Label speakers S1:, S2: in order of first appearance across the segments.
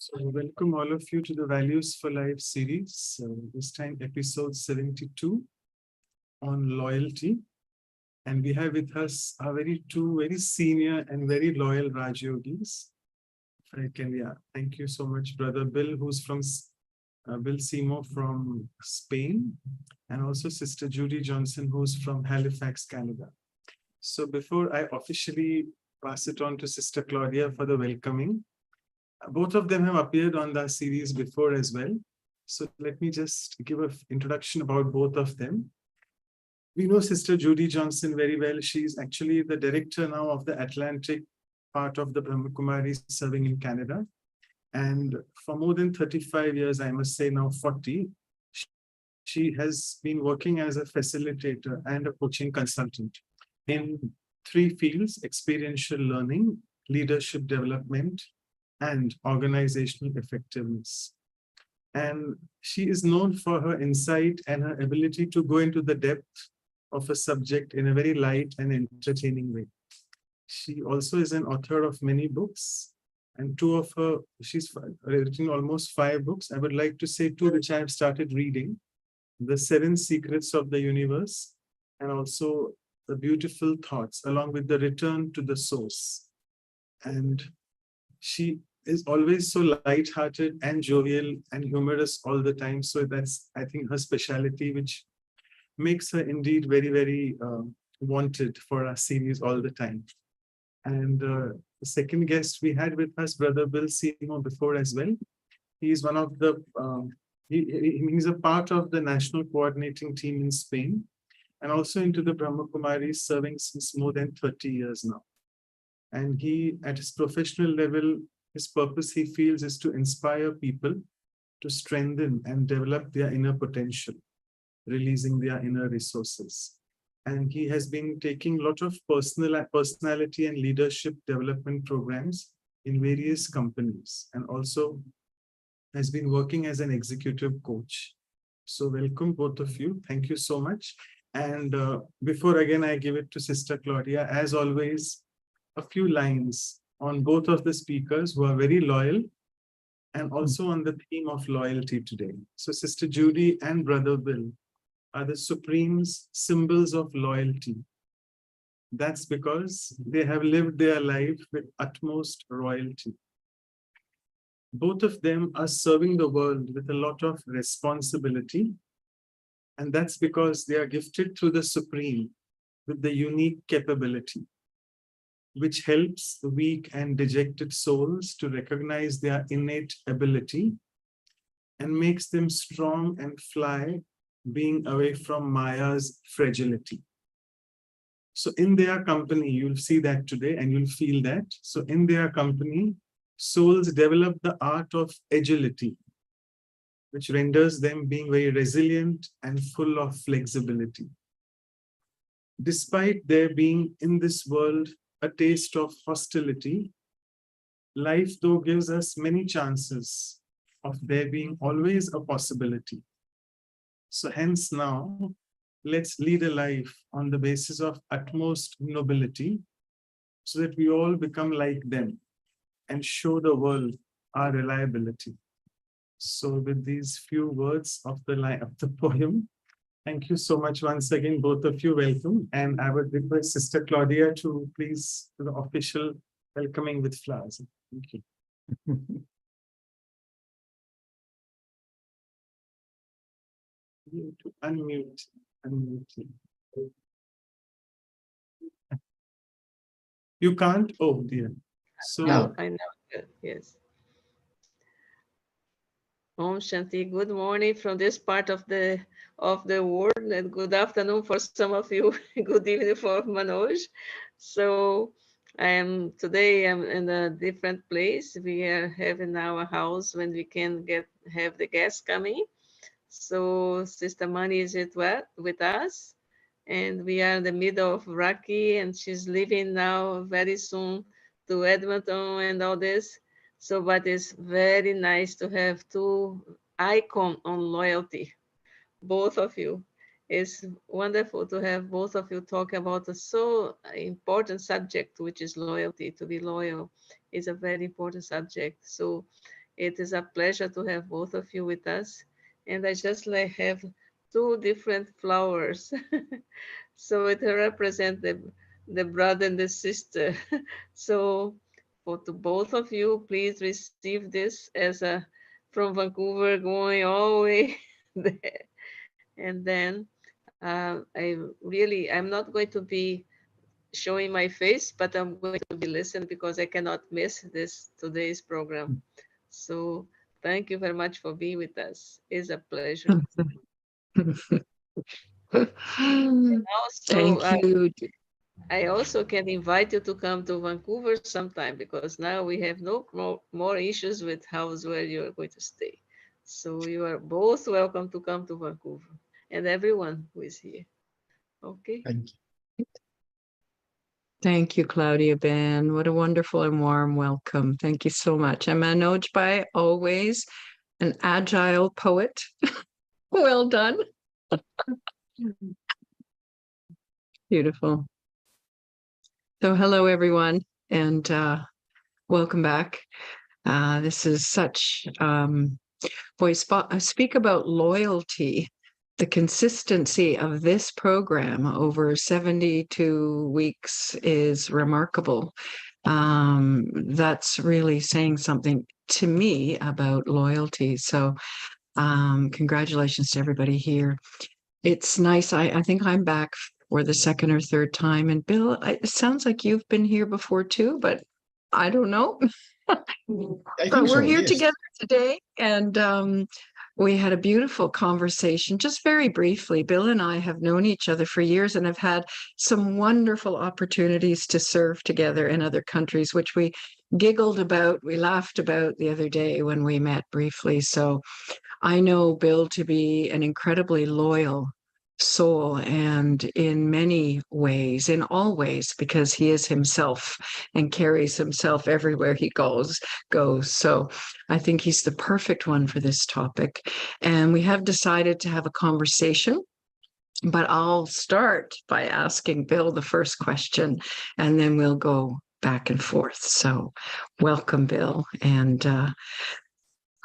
S1: So welcome all of you to the Values for Life series. This time episode 72 on loyalty. And we have with us our two very senior and very loyal Raj Yogis. If I can, thank you so much, Brother Bill, who's from Bill Seymour from Spain, and also Sister Judy Johnson, who's from Halifax, Canada. So before I officially pass it on to Sister Claudia for the welcoming, both of them have appeared on the series before as well. So let me just give an introduction about both of them. We know Sister Judy Johnson very well. She's actually the director now of the Atlantic part of the Brahma Kumaris serving in Canada. And for more than 35 years, I must say now 40, she has been working as a facilitator and a coaching consultant in three fields: experiential learning, leadership development, and organizational effectiveness. And she is known for her insight and her ability to go into the depth of a subject in a very light and entertaining way. She also is an author of many books, and she's written almost 5 books. I would like to say 2 which I have started reading: The 7 Secrets of the Universe, and also The Beautiful Thoughts, along with The Return to the Source. And she is always so light-hearted and jovial and humorous all the time. So that's, I think, her specialty, which makes her indeed very, very wanted for our series all the time. And the second guest we had with us, Brother Bill Seymour, before as well. He's one of the, he's a part of the national coordinating team in Spain, and also into the Brahma Kumaris, serving since more than 30 years now. And he, at his professional level, his purpose, he feels, is to inspire people to strengthen and develop their inner potential, releasing their inner resources. And he has been taking a lot of personality and leadership development programs in various companies, and also has been working as an executive coach. So welcome both of you. Thank you so much. And before again I give it to Sister Claudia, as always, a few lines on both of the speakers who are very loyal, and also on the theme of loyalty today. So Sister Judy and Brother Bill are the supreme symbols of loyalty. That's because they have lived their life with utmost royalty. Both of them are serving the world with a lot of responsibility, and that's because they are gifted through the Supreme with the unique capability, which helps the weak and dejected souls to recognize their innate ability and makes them strong and fly, being away from Maya's fragility. So in their company, you'll see that today and you'll feel that. So in their company, souls develop the art of agility, which renders them being very resilient and full of flexibility. Despite there being in this world a taste of hostility, life though gives us many chances of there being always a possibility. So hence now, let's lead a life on the basis of utmost nobility, so that we all become like them and show the world our reliability. So with these few words of the poem, thank you so much once again, both of you. Welcome. And I would request Sister Claudia to please do the official welcoming with flowers. Thank you. You to unmute. You can't? Oh dear. So
S2: no, I know. Yes. Om Shanti. Good morning from this part of the world, and good afternoon for some of you. Good evening for Manoj. So today I'm in a different place. We are having our house when we can have the guests coming. So Sister Mani is with us, and we are in the middle of Rocky, and she's leaving now very soon to Edmonton and all this. So, but it's very nice to have 2 icons on loyalty, both of you. It's wonderful to have both of you talk about a so important subject, which is loyalty. To be loyal is a very important subject. So It is a pleasure to have both of you with us. And I just like have two different flowers. So it represents the brother and the sister. So for to both of you, please receive this as a from Vancouver going all the way there. And then I'm not going to be showing my face, but I'm going to be listening because I cannot miss this today's program. So thank you very much for being with us. It's a pleasure. Also,
S3: Thank you.
S2: I also can invite you to come to Vancouver sometime because now we have no more issues with house where you are going to stay. So you are both welcome to come to Vancouver and everyone who is here. Okay.
S4: Thank you.
S3: Thank you, Claudia Ben. What a wonderful and warm welcome. Thank you so much. And Manoj Bhai, always an agile poet. Well done. Beautiful. So hello, everyone, and welcome back. This is such, speak about loyalty. The consistency of this program over 72 weeks is remarkable. That's really saying something to me about loyalty. So congratulations to everybody here. It's nice. I think I'm back for the second or third time. And Bill, it sounds like you've been here before too, but I don't know.
S4: I
S3: But
S4: think
S3: we're
S4: so,
S3: here
S4: yes.
S3: together today, and we had a beautiful conversation, just very briefly. Bill and I have known each other for years and have had some wonderful opportunities to serve together in other countries, which we giggled about, we laughed about the other day when we met briefly. So I know Bill to be an incredibly loyal soul, and in many ways, in all ways, because he is himself and carries himself everywhere he goes. So I think he's the perfect one for this topic. And we have decided to have a conversation, but I'll start by asking Bill the first question, and then we'll go back and forth. So welcome, Bill. And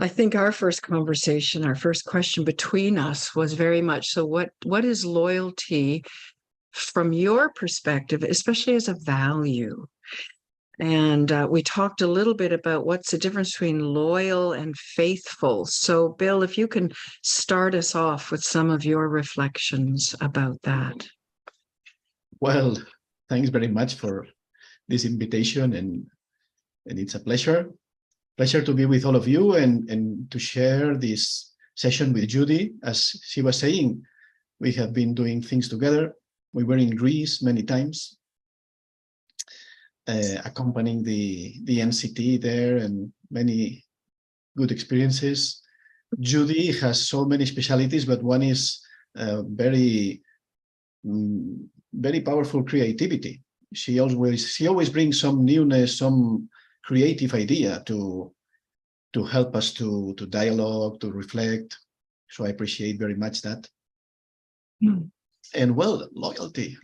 S3: I think our first conversation, our first question between us was very much, so what is loyalty from your perspective, especially as a value? And we talked a little bit about what's the difference between loyal and faithful. So Bill, if you can start us off with some of your reflections about that.
S4: Well, thanks very much for this invitation, and it's a pleasure to be with all of you and to share this session with Judy. As she was saying, we have been doing things together. We were in Greece many times, accompanying the NCT there, and many good experiences. Judy has so many specialities, but one is very powerful creativity. She always brings some newness, some creative idea to help us to dialogue, to reflect. So I appreciate very much that. And well, loyalty.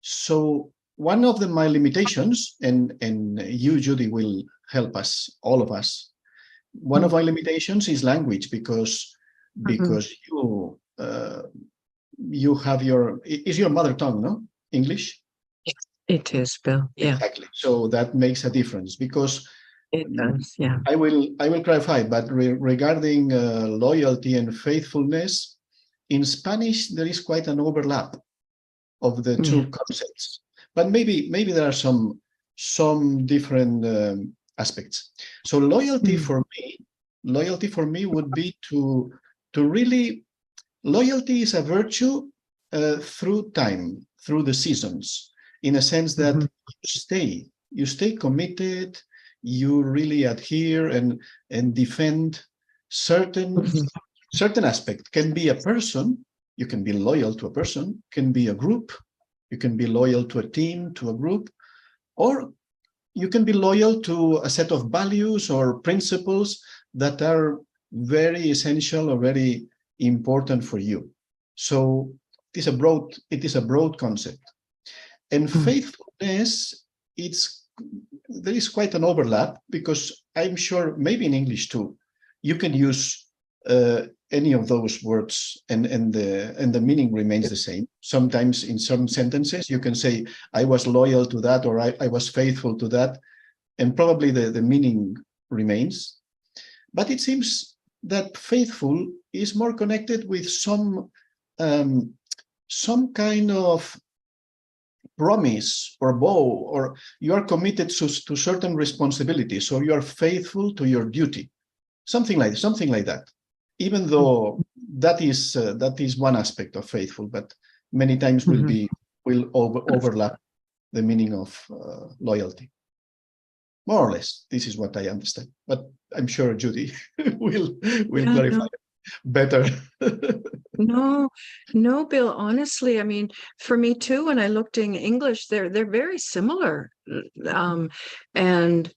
S4: So one of my limitations, and you, Judy, will help us, all of us. One of my limitations is language, because you have is your mother tongue, no? English?
S3: It is, Bill. Yeah.
S4: Exactly. So that makes a difference, because
S3: It does, yeah.
S4: I will clarify, but regarding loyalty and faithfulness, in Spanish there is quite an overlap of the two concepts, but maybe there are some different aspects. So loyalty for me would be to really, loyalty is a virtue through time, through the seasons, in a sense that you stay committed, you really adhere and defend certain aspect. Can be a person, you can be loyal to a person, can be a group, you can be loyal to a team, to a group, or you can be loyal to a set of values or principles that are very essential or very important for you. So it is a broad concept. And faithfulness, it's quite an overlap, because I'm sure maybe in English too, you can use any of those words and the meaning remains the same. Sometimes in some sentences you can say, I was loyal to that, or I was faithful to that, and probably the meaning remains. But it seems that faithful is more connected with some kind of promise or vow, or you are committed to certain responsibilities, so you are faithful to your duty, something like that. Even though that is one aspect of faithful, but many times will overlap the meaning of loyalty. More or less, this is what I understand. But I'm sure Judy will clarify better.
S3: No, Bill, honestly, I mean, for me too, when I looked in English, they're very similar. And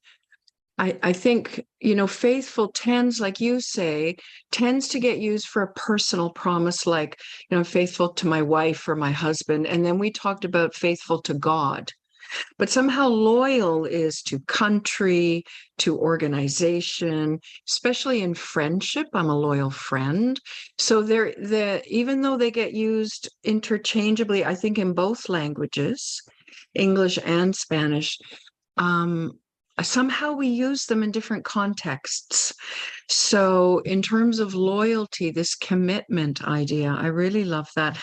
S3: I think, faithful tends, like you say, tends to get used for a personal promise, like, faithful to my wife or my husband. And then we talked about faithful to God. But somehow loyal is to country, to organization, especially in friendship. I'm a loyal friend. So even though they get used interchangeably, I think in both languages, English and Spanish, somehow we use them in different contexts. So in terms of loyalty, this commitment idea, I really love that.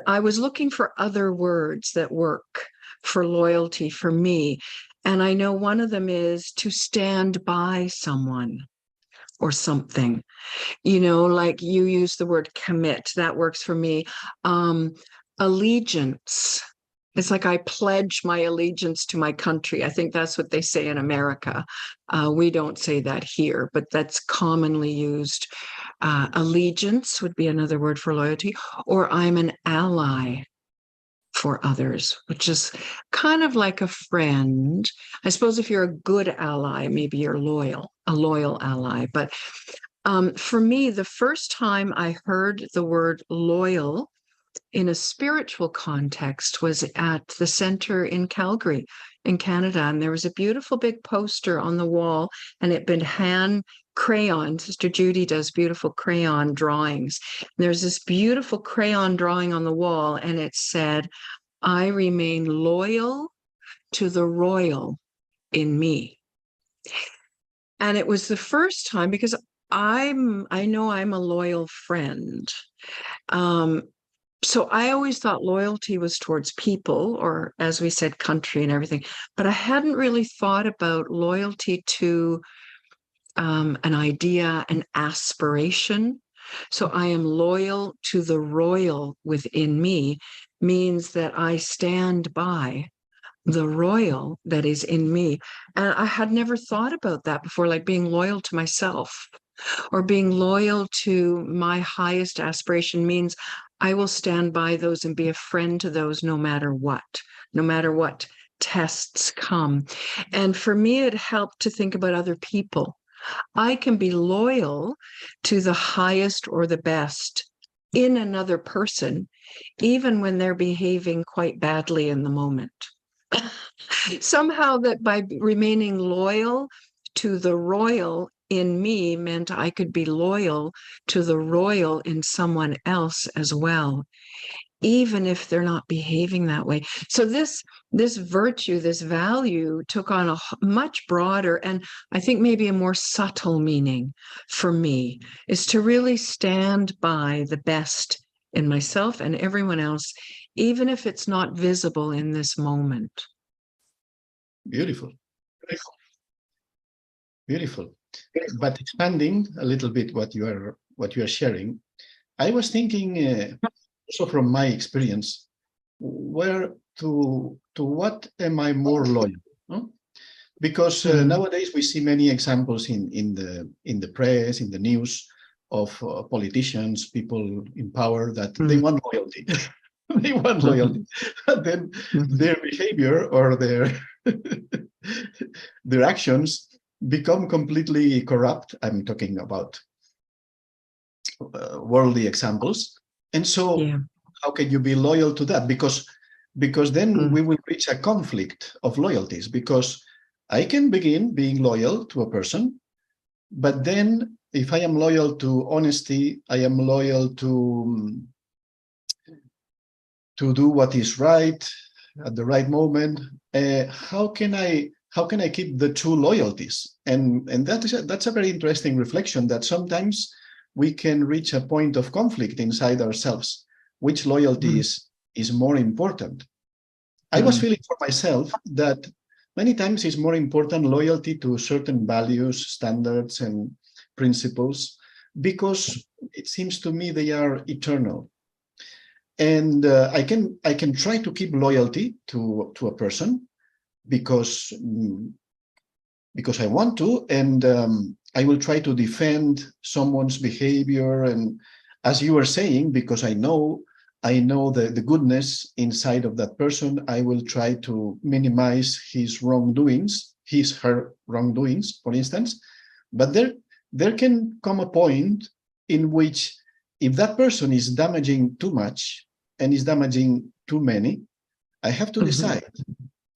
S3: I was looking for other words that work for loyalty for me. And I know one of them is to stand by someone or something, like you use the word commit. That works for me. Allegiance. It's like I pledge my allegiance to my country. I think that's what they say in America. We don't say that here, but that's commonly used. Allegiance would be another word for loyalty, or I'm an ally for others, which is kind of like a friend. I suppose if you're a good ally, maybe you're a loyal ally. But for me, the first time I heard the word loyal in a spiritual context was at the center in Calgary, in Canada. And there was a beautiful big poster on the wall, and it'd been hand crayon. Sister Judy does beautiful crayon drawings. There's this beautiful crayon drawing on the wall, and it said, I remain loyal to the royal in me. And it was the first time, because I know I'm a loyal friend. So I always thought loyalty was towards people, or as we said, country and everything. But I hadn't really thought about loyalty to an idea, an aspiration. So I am loyal to the royal within me, means that I stand by the royal that is in me. And I had never thought about that before, like being loyal to myself or being loyal to my highest aspiration means I will stand by those and be a friend to those no matter what tests come. And for me, it helped to think about other people. I can be loyal to the highest or the best in another person, even when they're behaving quite badly in the moment. Somehow that by remaining loyal to the royal in me meant I could be loyal to the royal in someone else as well, even if they're not behaving that way. So this virtue, this value took on a much broader, and I think maybe a more subtle meaning for me, is to really stand by the best in myself and everyone else, even if it's not visible in this moment.
S4: Beautiful. But expanding a little bit what you are sharing, I was thinking also from my experience, where to what am I more loyal? No? Because nowadays we see many examples in the press, in the news, of politicians, people in power that they want loyalty. They want loyalty. But then their behavior or their their actions become completely corrupt. I'm talking about worldly examples. And so how can you be loyal to that? Because then we will reach a conflict of loyalties, because I can begin being loyal to a person, but then if I am loyal to honesty, I am loyal to do what is right at the right moment. How can I keep the two loyalties? And that's a very interesting reflection, that sometimes we can reach a point of conflict inside ourselves. Which loyalty is more important? I was feeling for myself that many times it's more important loyalty to certain values, standards, and principles, because it seems to me they are eternal. And I can try to keep loyalty to a person because I want to, and I will try to defend someone's behavior. And as you were saying, because I know the goodness inside of that person, I will try to minimize his wrongdoings, her wrongdoings, for instance. But there can come a point in which, if that person is damaging too much and is damaging too many, I have to decide.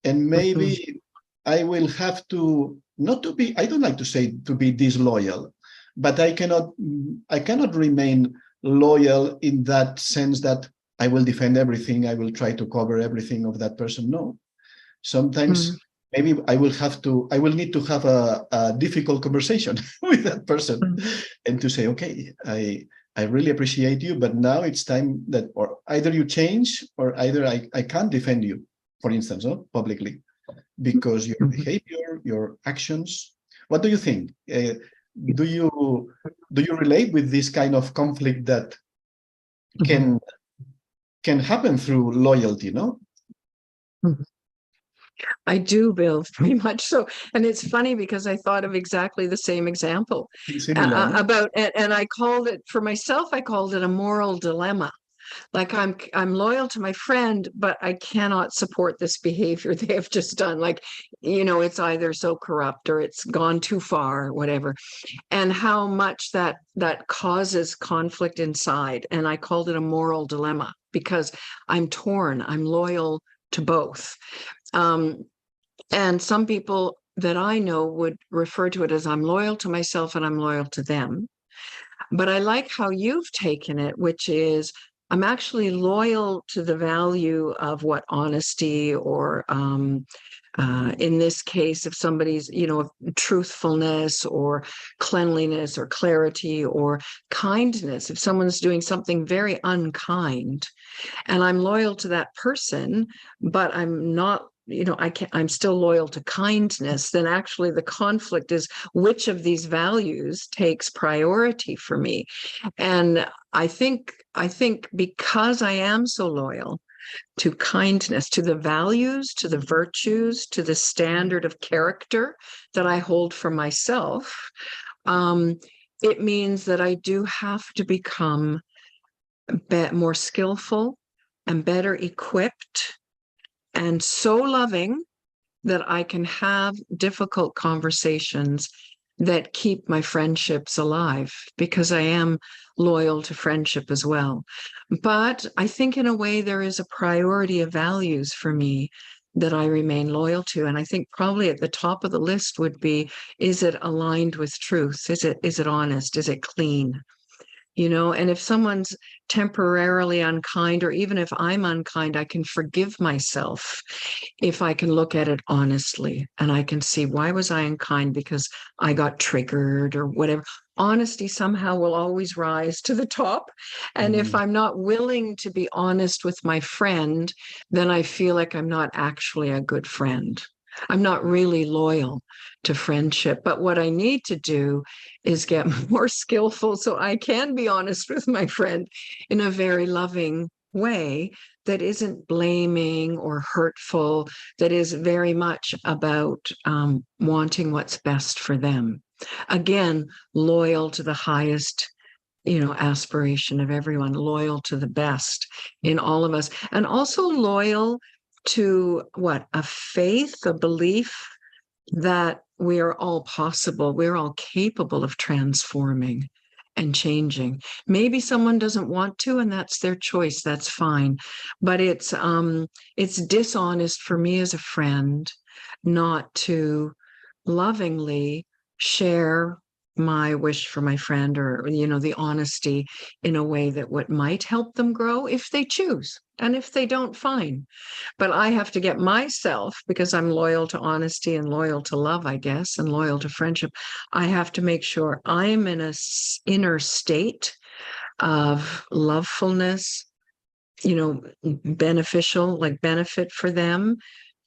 S4: And maybe I will have to, not to be, I don't like to say to be disloyal, but I cannot remain loyal in that sense that I will defend everything, I will try to cover everything of that person. No. Sometimes maybe I will need to have a difficult conversation with that person and to say, okay, I really appreciate you, but now it's time that, or either you change, or either I can't defend you, for instance, publicly, because your behavior, your actions. What do you think? Do you relate with this kind of conflict that can happen through loyalty, no?
S3: I do, Bill, very much so. And it's funny because I thought of exactly the same example about, and I called it, for myself, I called it a moral dilemma. Like I'm loyal to my friend, but I cannot support this behavior they have just done. Like, it's either so corrupt or it's gone too far, or whatever. And how much that causes conflict inside. And I called it a moral dilemma because I'm torn. I'm loyal to both. And some people that I know would refer to it as I'm loyal to myself and I'm loyal to them. But I like how you've taken it, which is I'm actually loyal to the value of what honesty, or in this case, if somebody's, truthfulness or cleanliness or clarity or kindness, if someone's doing something very unkind and I'm loyal to that person, but I'm not, I'm still loyal to kindness, then actually the conflict is which of these values takes priority for me. And I think because I am so loyal to kindness, to the values, to the virtues, to the standard of character that I hold for myself, it means that I do have to become more skillful and better equipped and so loving that I can have difficult conversations that keep my friendships alive, because I am loyal to friendship as well. But I think in a way there is a priority of values for me that I remain loyal to. And I think probably at the top of the list would be, is it aligned with truth? Is it honest? Is it clean? And if someone's temporarily unkind, or even if I'm unkind, I can forgive myself if I can look at it honestly and I can see, why was I unkind? Because I got triggered or whatever. Honesty somehow will always rise to the top. And if I'm not willing to be honest with my friend, then I feel like I'm not actually a good friend. I'm not really loyal to friendship. But what I need to do is get more skillful so I can be honest with my friend in a very loving way that isn't blaming or hurtful, that is very much about wanting what's best for them. Again, loyal to the highest aspiration of everyone, loyal to the best in all of us, and also loyal to a faith, a belief that we are all possible, we're all capable of transforming and changing. Maybe someone doesn't want to, and that's their choice, that's fine. But it's dishonest for me as a friend not to lovingly share my wish for my friend, or the honesty, in a way that what might help them grow if they choose, and if they don't, fine. But I have to get myself, because I'm loyal to honesty and loyal to love, I guess, and loyal to friendship, I have to make sure I'm in a inner state of lovefulness, beneficial, like benefit for them.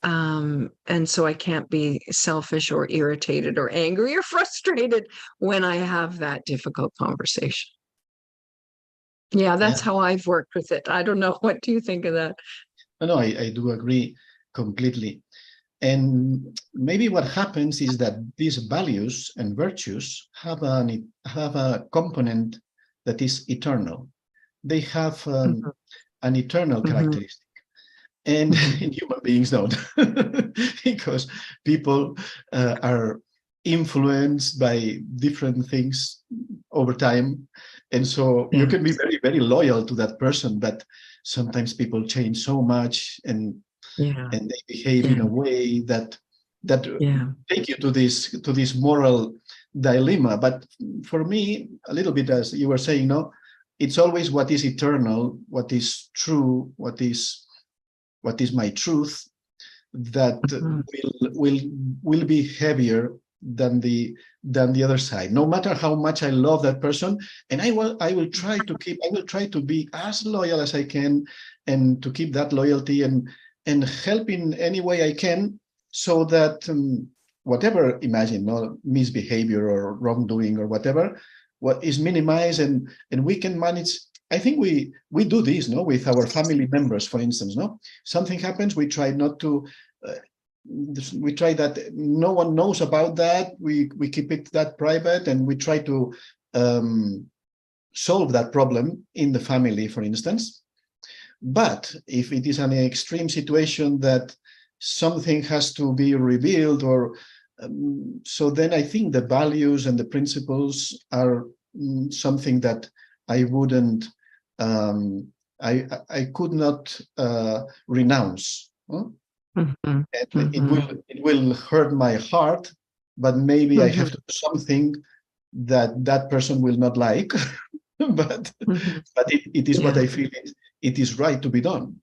S3: And so I can't be selfish or irritated or angry or frustrated when I have that difficult conversation. Yeah, that's how I've worked with it. I don't know. What do you think of that?
S4: No, I do agree completely. And maybe what happens is that these values and virtues have a component that is eternal. They have an eternal characteristic. And in human beings don't, because people are influenced by different things over time. And so you can be very, very loyal to that person, but sometimes people change so much, and they behave in a way that take you to this moral dilemma. But for me, a little bit, as you were saying, it's always what is eternal, what is true, what is my truth, that will be heavier than the other side, no matter how much I love that person. And I will try to be as loyal as I can, and to keep that loyalty and help in any way I can, so that whatever misbehavior or wrongdoing or whatever, what is minimized, and we can manage. I think we do this, with our family members, for instance. Something happens, we try not to. We try that no one knows about that. We keep it that private, and we try to solve that problem in the family, for instance. But if it is an extreme situation that something has to be revealed, or so then I think the values and the principles are something that I wouldn't, I could not renounce. It will hurt my heart, but maybe I have to do something that person will not like. but it is what I feel it is right to be done.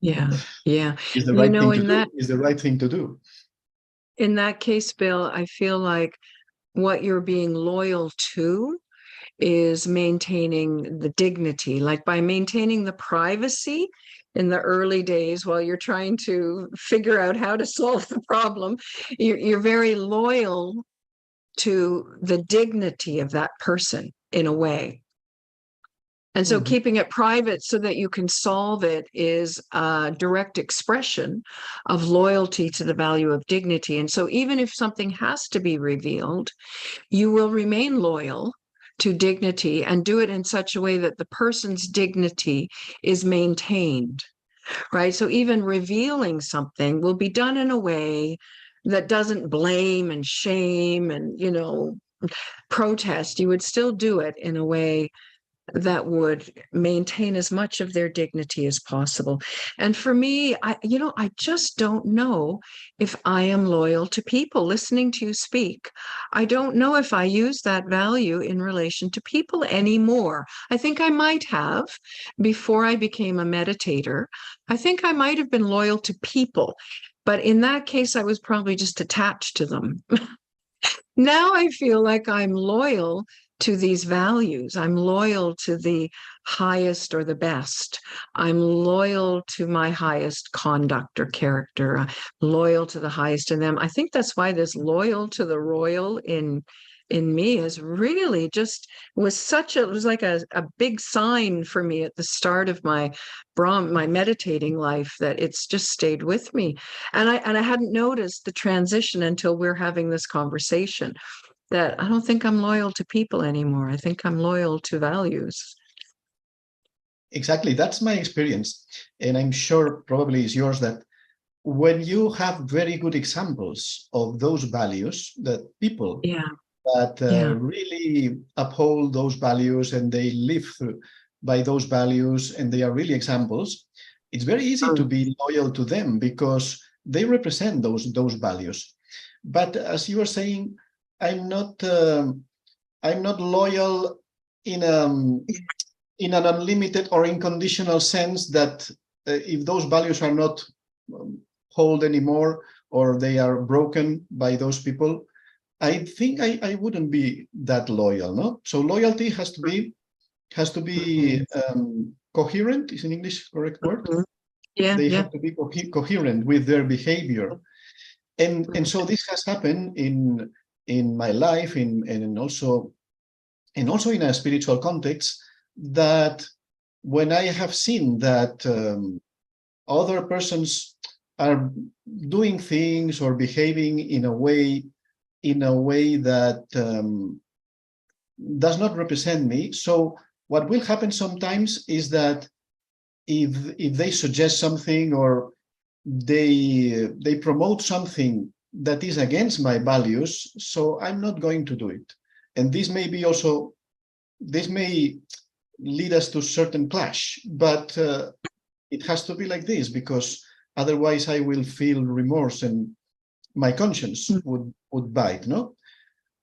S4: Is the right thing to do. Is the right thing to do.
S3: In that case, Bill, I feel like what you're being loyal to is maintaining the dignity, like by maintaining the privacy in the early days while you're trying to figure out how to solve the problem. You're very loyal to the dignity of that person in a way. And so keeping it private so that you can solve it is a direct expression of loyalty to the value of dignity. And so even if something has to be revealed, you will remain loyal to dignity and do it in such a way that the person's dignity is maintained, right? So even revealing something will be done in a way that doesn't blame and shame and, protest. You would still do it in a way that would maintain as much of their dignity as possible. And for me, I just don't know if I am loyal to people. Listening to you speak, I don't know if I use that value in relation to people anymore. I think I might have before I became a meditator. I think I might have been loyal to people, but in that case, I was probably just attached to them. Now I feel like I'm loyal to these values. I'm loyal to the highest or the best. I'm loyal to my highest conduct or character, loyal to the highest in them. I think that's why this loyal to the royal in me is really just it was like a big sign for me at the start of my meditating life, that it's just stayed with me. And I hadn't noticed the transition until we're having this conversation, that I don't think I'm loyal to people anymore. I think I'm loyal to values.
S4: Exactly. That's my experience. And I'm sure probably is yours, that when you have very good examples of those values, that people that really uphold those values and they live by those values and they are really examples, it's very easy to be loyal to them because they represent those values. But as you were saying, I'm not loyal in an unlimited or unconditional sense that if those values are not hold anymore or they are broken by those people, I think I wouldn't be that loyal, no? So loyalty has to be coherent, is in English correct word?
S3: Yeah,
S4: They
S3: yeah.
S4: have to be coherent with their behavior. And so this has happened in my life and also in a spiritual context, that when I have seen that other persons are doing things or behaving in a way that does not represent me. So what will happen sometimes is that if they suggest something or they promote something that is against my values, so I'm not going to do it. And this may lead us to certain clash, but it has to be like this, because otherwise I will feel remorse and my conscience would bite, no?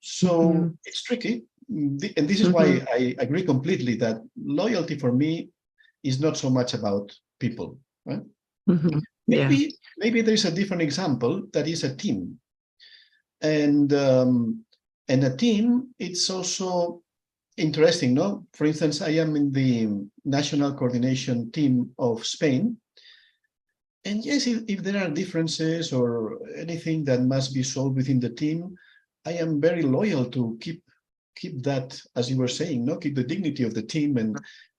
S4: So it's tricky. And this is why I agree completely that loyalty for me is not so much about people, right?
S3: Yeah.
S4: Maybe there's a different example that is a team. And a team, it's also interesting, no? For instance, I am in the national coordination team of Spain. And yes, if there are differences or anything that must be solved within the team, I am very loyal to keep that, as you were saying, no, keep the dignity of the team and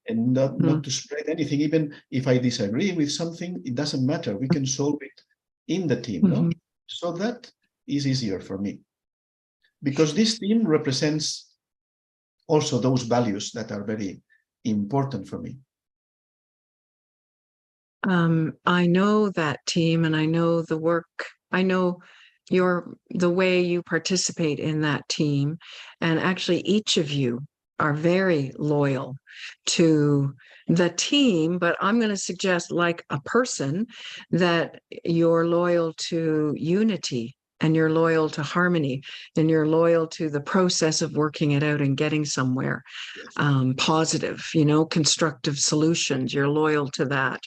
S4: not to spread anything. Even if I disagree with something, it doesn't matter. We can solve it in the team, no? So that is easier for me, because this team represents also those values that are very important for me.
S3: I know that team, and I know the work. I know the way you participate in that team, and actually each of you are very loyal to the team, but I'm going to suggest, like a person, that you're loyal to unity, and you're loyal to harmony, and you're loyal to the process of working it out and getting somewhere positive, constructive solutions. You're loyal to that.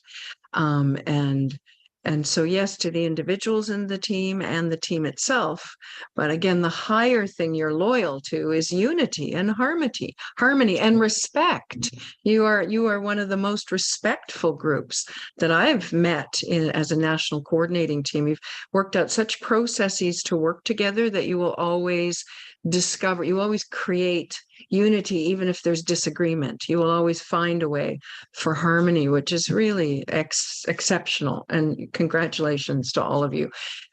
S3: And so, yes, to the individuals in the team and the team itself. But again, the higher thing you're loyal to is unity and harmony and respect. You are one of the most respectful groups that I've met as a national coordinating team. You've worked out such processes to work together that you will always you always create unity, even if there's disagreement. You will always find a way for harmony, which is really exceptional. And congratulations to all of you.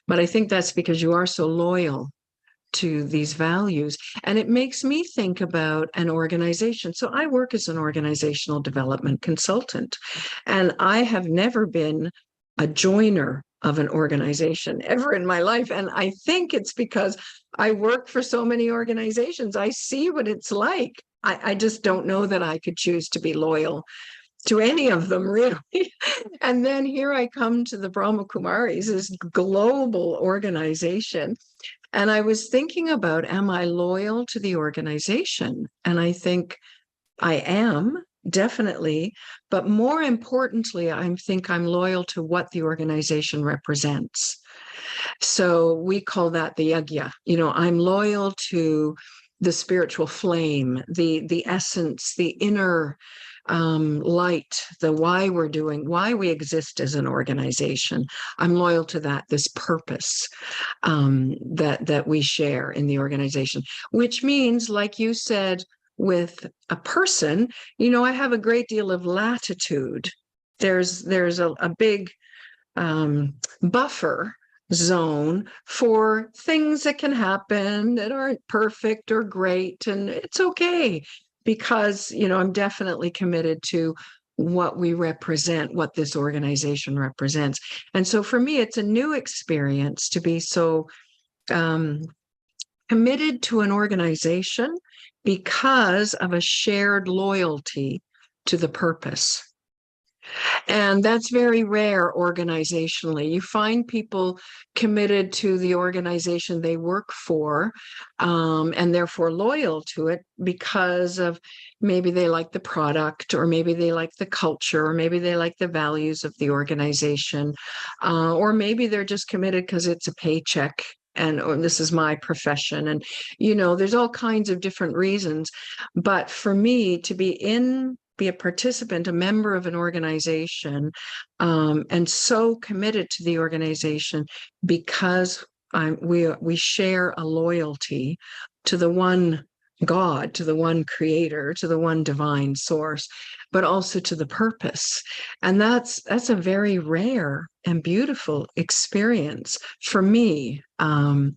S3: But I think that's because you are so loyal to these values. And it makes me think about an organization. So I work as an organizational development consultant, and I have never been a joiner of an organization ever in my life. And I think it's because I work for so many organizations. I see what it's like. I just don't know that I could choose to be loyal to any of them, really. And then here I come to the Brahma Kumaris, this global organization. And I was thinking about, am I loyal to the organization? And I think I am, definitely. But more importantly, I think I'm loyal to what the organization represents. So we call that the yagya. I'm loyal to the spiritual flame, the essence, the inner light, the why we exist as an organization. I'm loyal to that, this purpose that we share in the organization, which means, like you said, with a person, I have a great deal of latitude. There's a big buffer zone for things that can happen that aren't perfect or great, and it's okay, because I'm definitely committed to what we represent, what this organization represents. And so for me, it's a new experience to be so committed to an organization because of a shared loyalty to the purpose. And that's very rare organizationally. You find people committed to the organization they work for, and therefore loyal to it because of maybe they like the product, or maybe they like the culture, or maybe they like the values of the organization, or maybe they're just committed because it's a paycheck. And or this is my profession. And, there's all kinds of different reasons. But for me to be a participant, a member of an organization, and so committed to the organization because we share a loyalty to the one God, to the one creator, to the one divine source, but also to the purpose. And that's a very rare and beautiful experience for me. And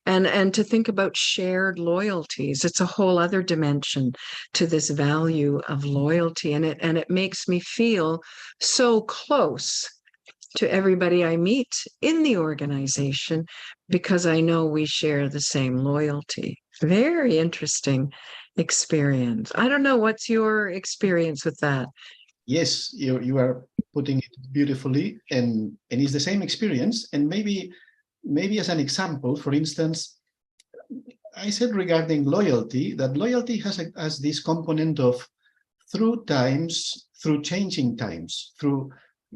S3: to think about shared loyalties, it's a whole other dimension to this value of loyalty. And it makes me feel so close to everybody I meet in the organization because I know we share the same loyalty. Very interesting experience. I don't know, what's your experience with that?
S4: Yes, you are putting it beautifully, and it's the same experience. And maybe as an example, for instance, I said regarding loyalty, that loyalty has this component of through times, through changing times, through,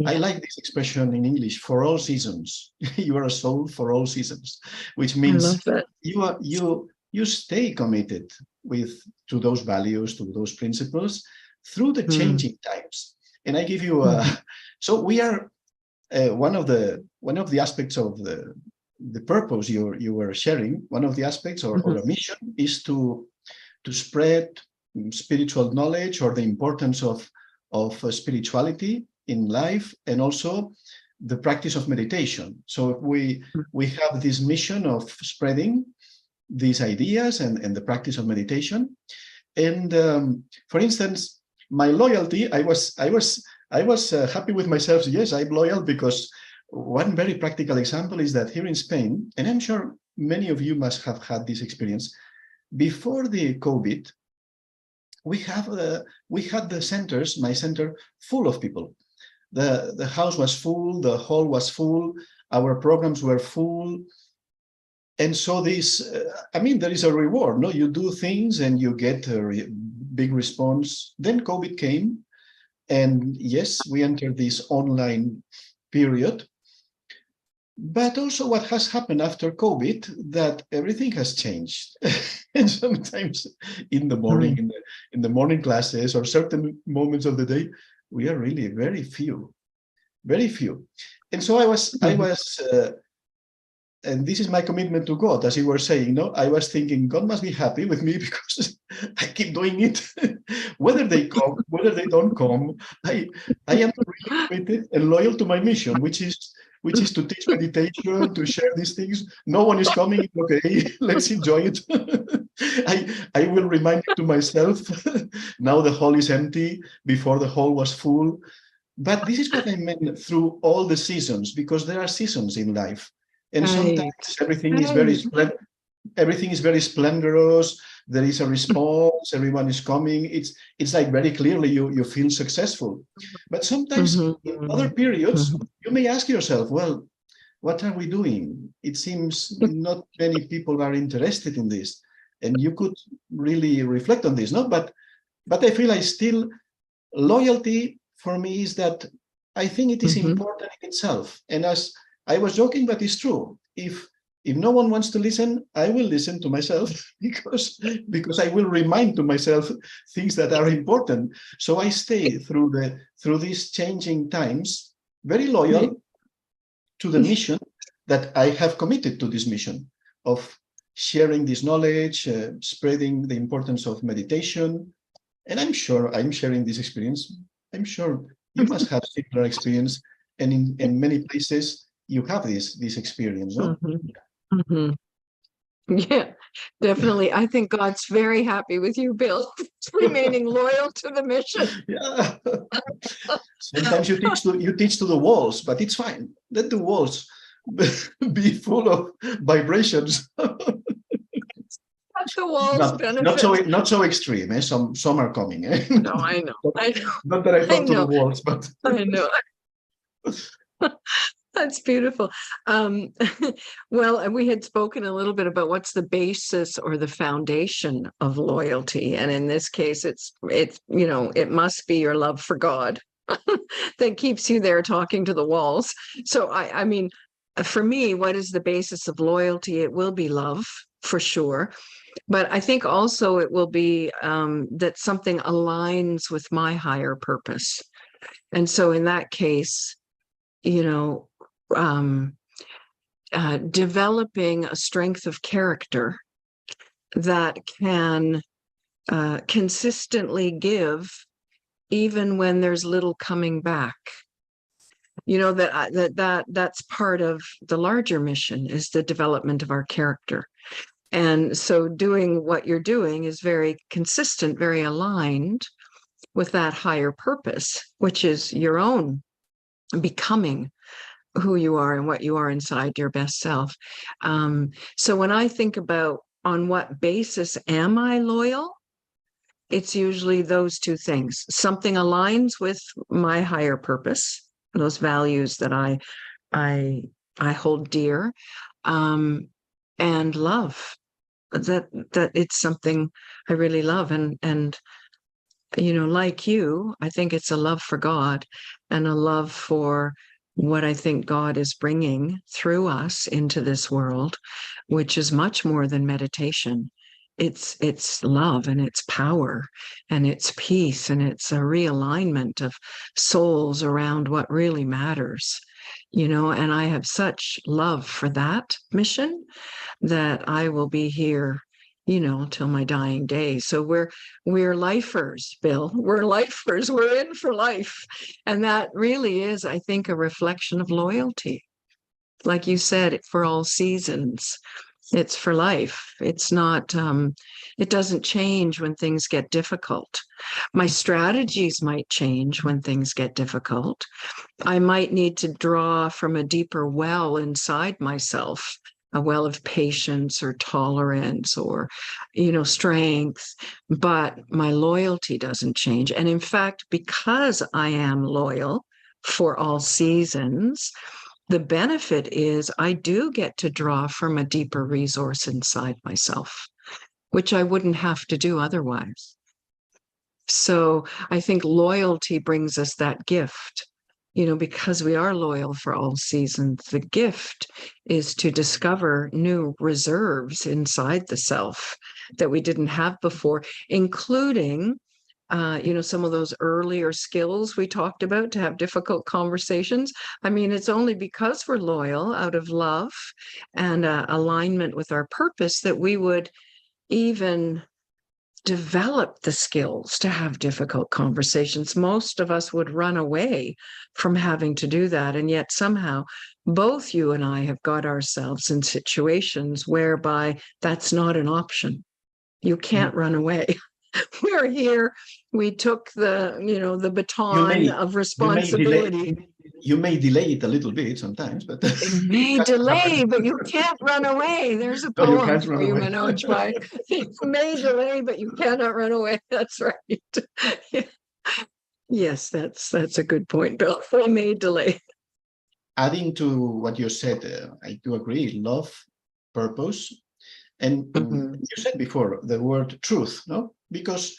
S4: I like this expression in English, for all seasons. You are a soul for all seasons, which means you stay committed to those values, to those principles through the changing times. And I give you so we are one of the aspects of the purpose you were sharing. One of the aspects or a mission is to spread spiritual knowledge, or the importance of spirituality in life, and also the practice of meditation. So we have this mission of spreading these ideas and the practice of meditation. And for instance, my loyalty, I was happy with myself. Yes, I'm loyal because one very practical example is that here in Spain, and I'm sure many of you must have had this experience, before the COVID, we had the centers, my center, full of people. The house was full, the hall was full, our programs were full. And so this, there is a reward, no? You do things and you get a big response. Then COVID came, and yes, we entered this online period. But also what has happened after COVID, that everything has changed. And sometimes in the morning, in the morning classes or certain moments of the day, we are really very few. And so I was, and this is my commitment to God, as you were saying, I was thinking, God must be happy with me because I keep doing it. Whether they come, whether they don't come, I am really committed and loyal to my mission, which is to teach meditation, to share these things. No one is coming, okay, let's enjoy it. I will remind it to myself, now the hall is empty, before the hall was full. But this is what I meant through all the seasons, because there are seasons in life. And sometimes everything is very splendorous. There is a response. Everyone is coming. It's like very clearly you feel successful. But sometimes in other periods, you may ask yourself, well, what are we doing? It seems not many people are interested in this. And you could really reflect on this, no? But I feel loyalty for me is that I think it is important in itself. And as I was joking, but it's true. If no one wants to listen, I will listen to myself because I will remind to myself things that are important. So I stay through these changing times, very loyal to the mission that I have committed to, this mission of sharing this knowledge, spreading the importance of meditation. And I'm sure I'm sharing this experience. I'm sure you must have similar experience, and in many places you have this experience, no?
S3: Yeah, definitely. I think God's very happy with you, Bill, remaining loyal to the mission.
S4: Yeah. Sometimes you teach to the walls, but it's fine. Let the walls be full of vibrations.
S3: the walls benefit.
S4: Not so extreme. Eh? Some are coming. Eh?
S3: No, I know. I know.
S4: Not that I
S3: I
S4: talk to the
S3: know.
S4: walls, but
S3: I know. That's beautiful. Well, we had spoken a little bit about what's the basis or the foundation of loyalty, and in this case, it's it must be your love for God that keeps you there talking to the walls. So I mean, for me, what is the basis of loyalty? It will be love for sure, but I think also it will be that something aligns with my higher purpose, and so in that case, developing a strength of character that can consistently give even when there's little coming back. That's part of the larger mission, is the development of our character. And so doing what you're doing is very consistent, very aligned with that higher purpose, which is your own becoming who you are and what you are inside your best self. So when I think about on what basis am I loyal, it's usually those two things. Something aligns with my higher purpose, those values that I hold dear, and love. That it's something I really love, and like you, I think it's a love for God and a love for what I think God is bringing through us into this world, which is much more than meditation. It's love, and it's power, and it's peace, and it's a realignment of souls around what really matters, and I have such love for that mission that I will be here till my dying day. So we're lifers, Bill. We're lifers. We're in for life. And that really is, I think, a reflection of loyalty. Like you said, for all seasons, it's for life. It's not, it doesn't change when things get difficult. My strategies might change when things get difficult. I might need to draw from a deeper well inside myself, a well of patience or tolerance or, strength, but my loyalty doesn't change. And in fact, because I am loyal for all seasons, the benefit is I do get to draw from a deeper resource inside myself, which I wouldn't have to do otherwise. So I think loyalty brings us that gift. Because we are loyal for all seasons, the gift is to discover new reserves inside the self that we didn't have before, including, some of those earlier skills we talked about to have difficult conversations. I mean, it's only because we're loyal out of love and alignment with our purpose that we would even develop the skills to have difficult conversations. Most of us would run away from having to do that. And yet somehow both you and I have got ourselves in situations whereby that's not an option. You can't run away. We're here. We took the baton of responsibility.
S4: You may delay it a little bit sometimes, but
S3: it may delay, but you can't run away. There's a poem for you, Manoj. It may delay, but you cannot run away. That's right. Yes, that's a good point, Bill. We may delay.
S4: Adding to what you said, I do agree. Love, purpose, and you said before the word truth, no? Because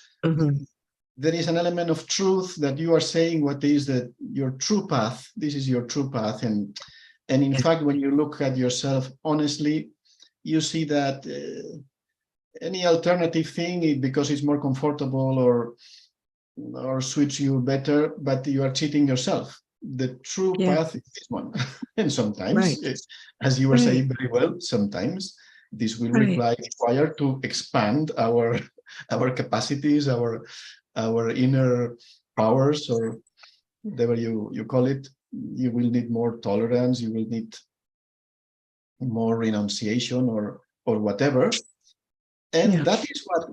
S4: there is an element of truth that you are saying what is your true path. This is your true path. And in fact, when you look at yourself honestly, you see that any alternative thing, because it's more comfortable or suits you better, but you are cheating yourself. The true path is this one. And sometimes, as you were saying very well, sometimes this will require to expand our capacities, our inner powers, or whatever you call it. You will need more tolerance, you will need more renunciation or whatever. And that is what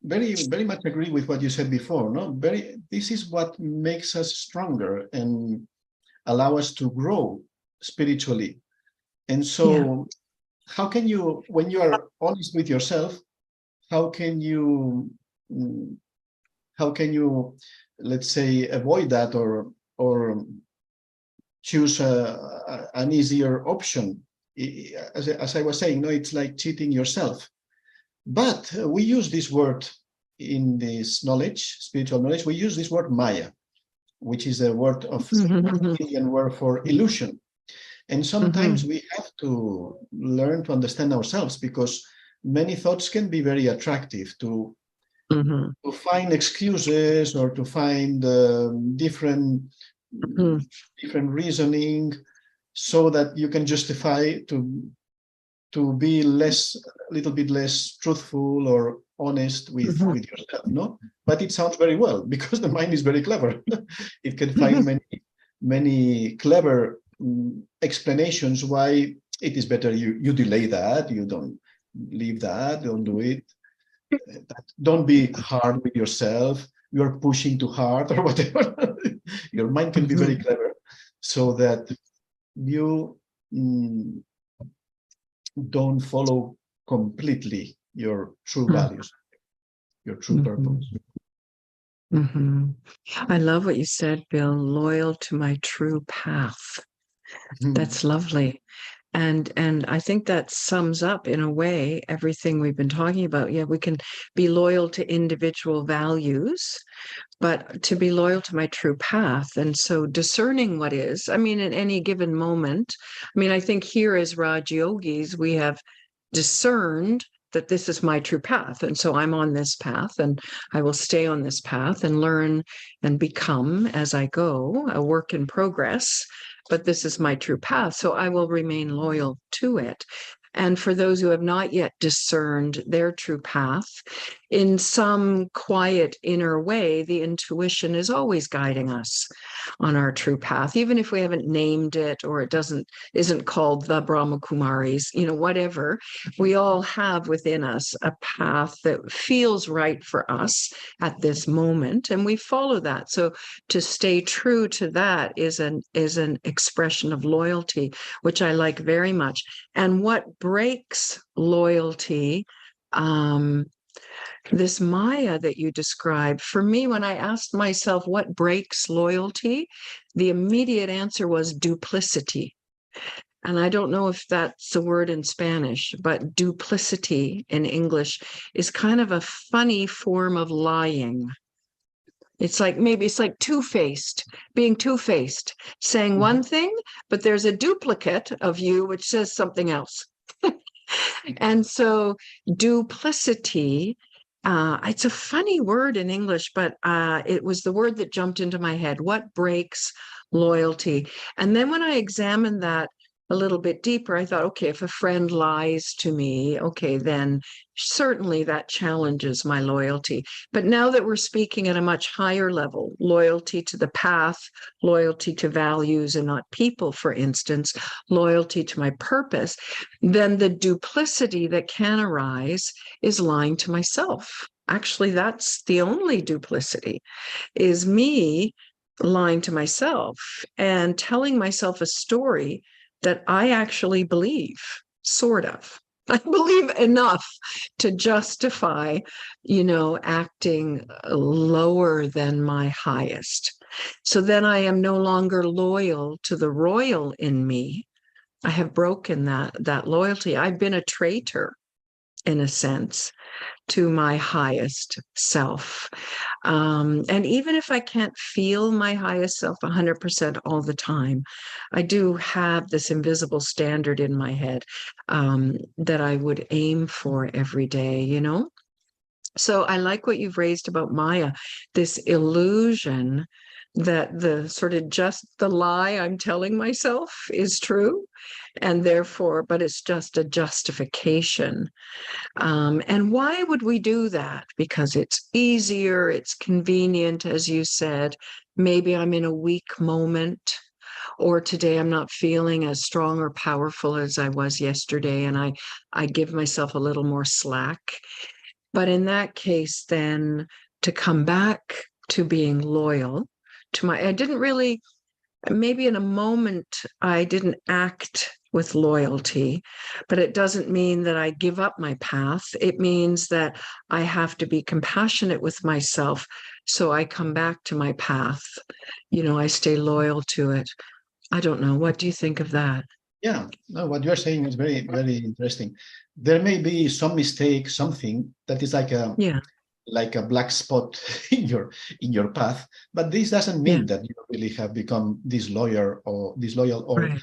S4: very, very much agree with what you said before. No, this is what makes us stronger and allow us to grow spiritually. And so how can you, when you are honest with yourself, how can you let's say avoid that, or choose an easier option? As I was saying, no, it's like cheating yourself. But we use this word in this knowledge, spiritual knowledge. We use this word Maya, which is a word of Indian word for illusion. And sometimes we have to learn to understand ourselves, because many thoughts can be very attractive to find excuses, or to find different reasoning, so that you can justify to be a little bit less truthful or honest with yourself, no? But it sounds very well, because the mind is very clever. It can find many clever explanations why it is better you delay that, you don't leave that, don't do it. Don't be hard with yourself, you're pushing too hard, or whatever. Your mind can be very clever, so that you don't follow completely your true values, your true purpose.
S3: I love what you said, Bill. Loyal to my true path. That's lovely. And I think that sums up, in a way, everything we've been talking about. Yeah, we can be loyal to individual values, but to be loyal to my true path. And so discerning what is, I mean, at any given moment, I mean, I think here as Raj Yogis, we have discerned that this is my true path. And so I'm on this path, and I will stay on this path and learn and become as I go, a work in progress. But this is my true path, so I will remain loyal to it. And for those who have not yet discerned their true path, in some quiet inner way, the intuition is always guiding us on our true path, even if we haven't named it, or it isn't called the Brahma Kumaris, whatever. We all have within us a path that feels right for us at this moment, and we follow that. So to stay true to that is an expression of loyalty, which I like very much. And what breaks loyalty, this Maya that you described, for me, when I asked myself what breaks loyalty, the immediate answer was duplicity. And I don't know if that's a word in Spanish, but duplicity in English is kind of a funny form of lying. It's like two-faced, being two-faced, saying one thing, but there's a duplicate of you which says something else. And so duplicity, it's a funny word in English, but it was the word that jumped into my head. What breaks loyalty? And then when I examined that a little bit deeper, I thought, okay, if a friend lies to me, okay, then certainly that challenges my loyalty. But now that we're speaking at a much higher level, loyalty to the path, loyalty to values and not people, for instance, loyalty to my purpose, then the duplicity that can arise is lying to myself. Actually, that's the only duplicity, is me lying to myself and telling myself a story that I actually believe, sort of. I believe enough to justify, acting lower than my highest. So then I am no longer loyal to the royal in me. I have broken that loyalty. I've been a traitor, in a sense, to my highest self. And even if I can't feel my highest self 100% all the time, I do have this invisible standard in my head that I would aim for every day, So I like what you've raised about Maya, this illusion that the sort of just the lie I'm telling myself is true, and therefore, but it's just a justification. And why would we do that? Because it's easier, it's convenient, as you said. Maybe I'm in a weak moment, or today I'm not feeling as strong or powerful as I was yesterday, and I give myself a little more slack. But in that case, then to come back to being loyal to I didn't really, maybe in a moment, I didn't act with loyalty, but it doesn't mean that I give up my path. It means that I have to be compassionate with myself. So I come back to my path. I stay loyal to it. I don't know. What do you think of that?
S4: Yeah, no, what you're saying is very, very interesting. There may be some mistake, something that is like a black spot in your path, but this doesn't mean that you really have become disloyal or
S3: Right.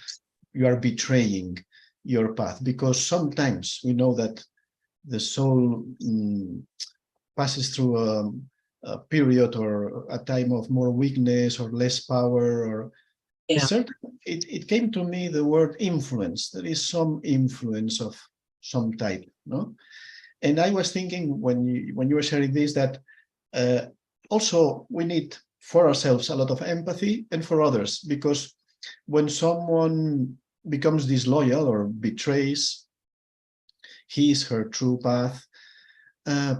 S4: you are betraying your path, because sometimes we know that the soul passes through a period or a time of more weakness or less power, or it came to me the word influence. There is some influence of some type, no? And I was thinking when you were sharing this that also we need for ourselves a lot of empathy and for others, because when someone becomes disloyal or betrays his, her true path,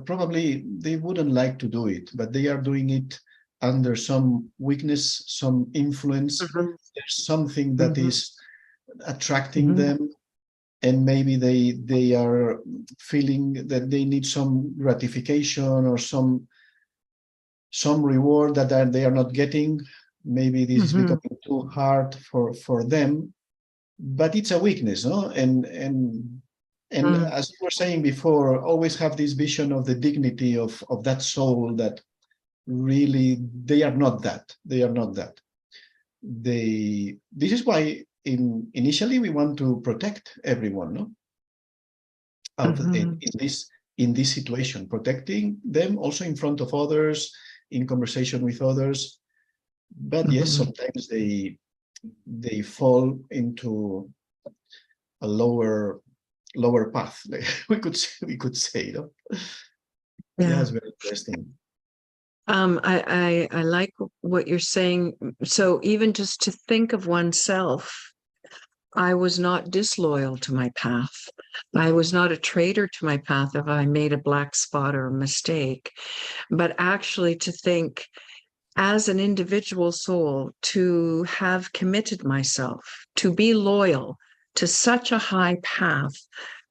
S4: probably they wouldn't like to do it, but they are doing it under some weakness, some influence. There's something that is attracting them, and maybe they are feeling that they need some gratification or some reward that they are not getting. Maybe this is becoming too hard for them, but it's a weakness, no? And as you were saying before, always have this vision of the dignity of that soul, that really they are not that. This is why initially we want to protect everyone, no? In this situation, protecting them also in front of others, in conversation with others. But yes, sometimes they fall into a lower path. we could say, no? Yeah, it's very interesting.
S3: I like what you're saying. So even just to think of oneself, I was not disloyal to my path. I was not a traitor to my path if I made a black spot or a mistake, but actually to think as an individual soul, to have committed myself, to be loyal to such a high path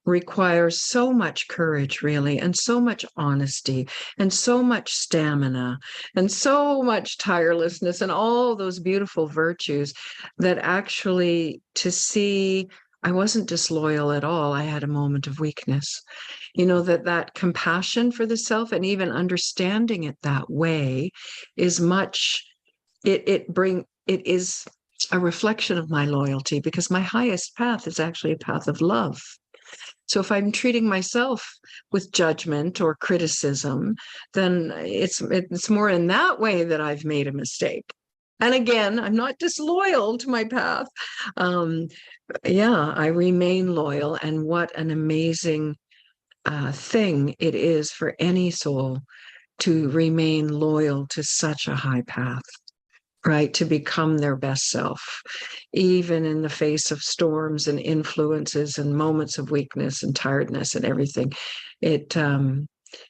S3: requires so much courage, really, and so much honesty, and so much stamina, and so much tirelessness, and all those beautiful virtues that actually to see I wasn't disloyal at all. I had a moment of weakness. That compassion for the self and even understanding it that way is much, it is a reflection of my loyalty, because my highest path is actually a path of love. So if I'm treating myself with judgment or criticism, then it's more in that way that I've made a mistake. And again, I'm not disloyal to my path. I remain loyal. And what an amazing thing it is for any soul to remain loyal to such a high path. Right, to become their best self, even in the face of storms and influences and moments of weakness and tiredness and everything. It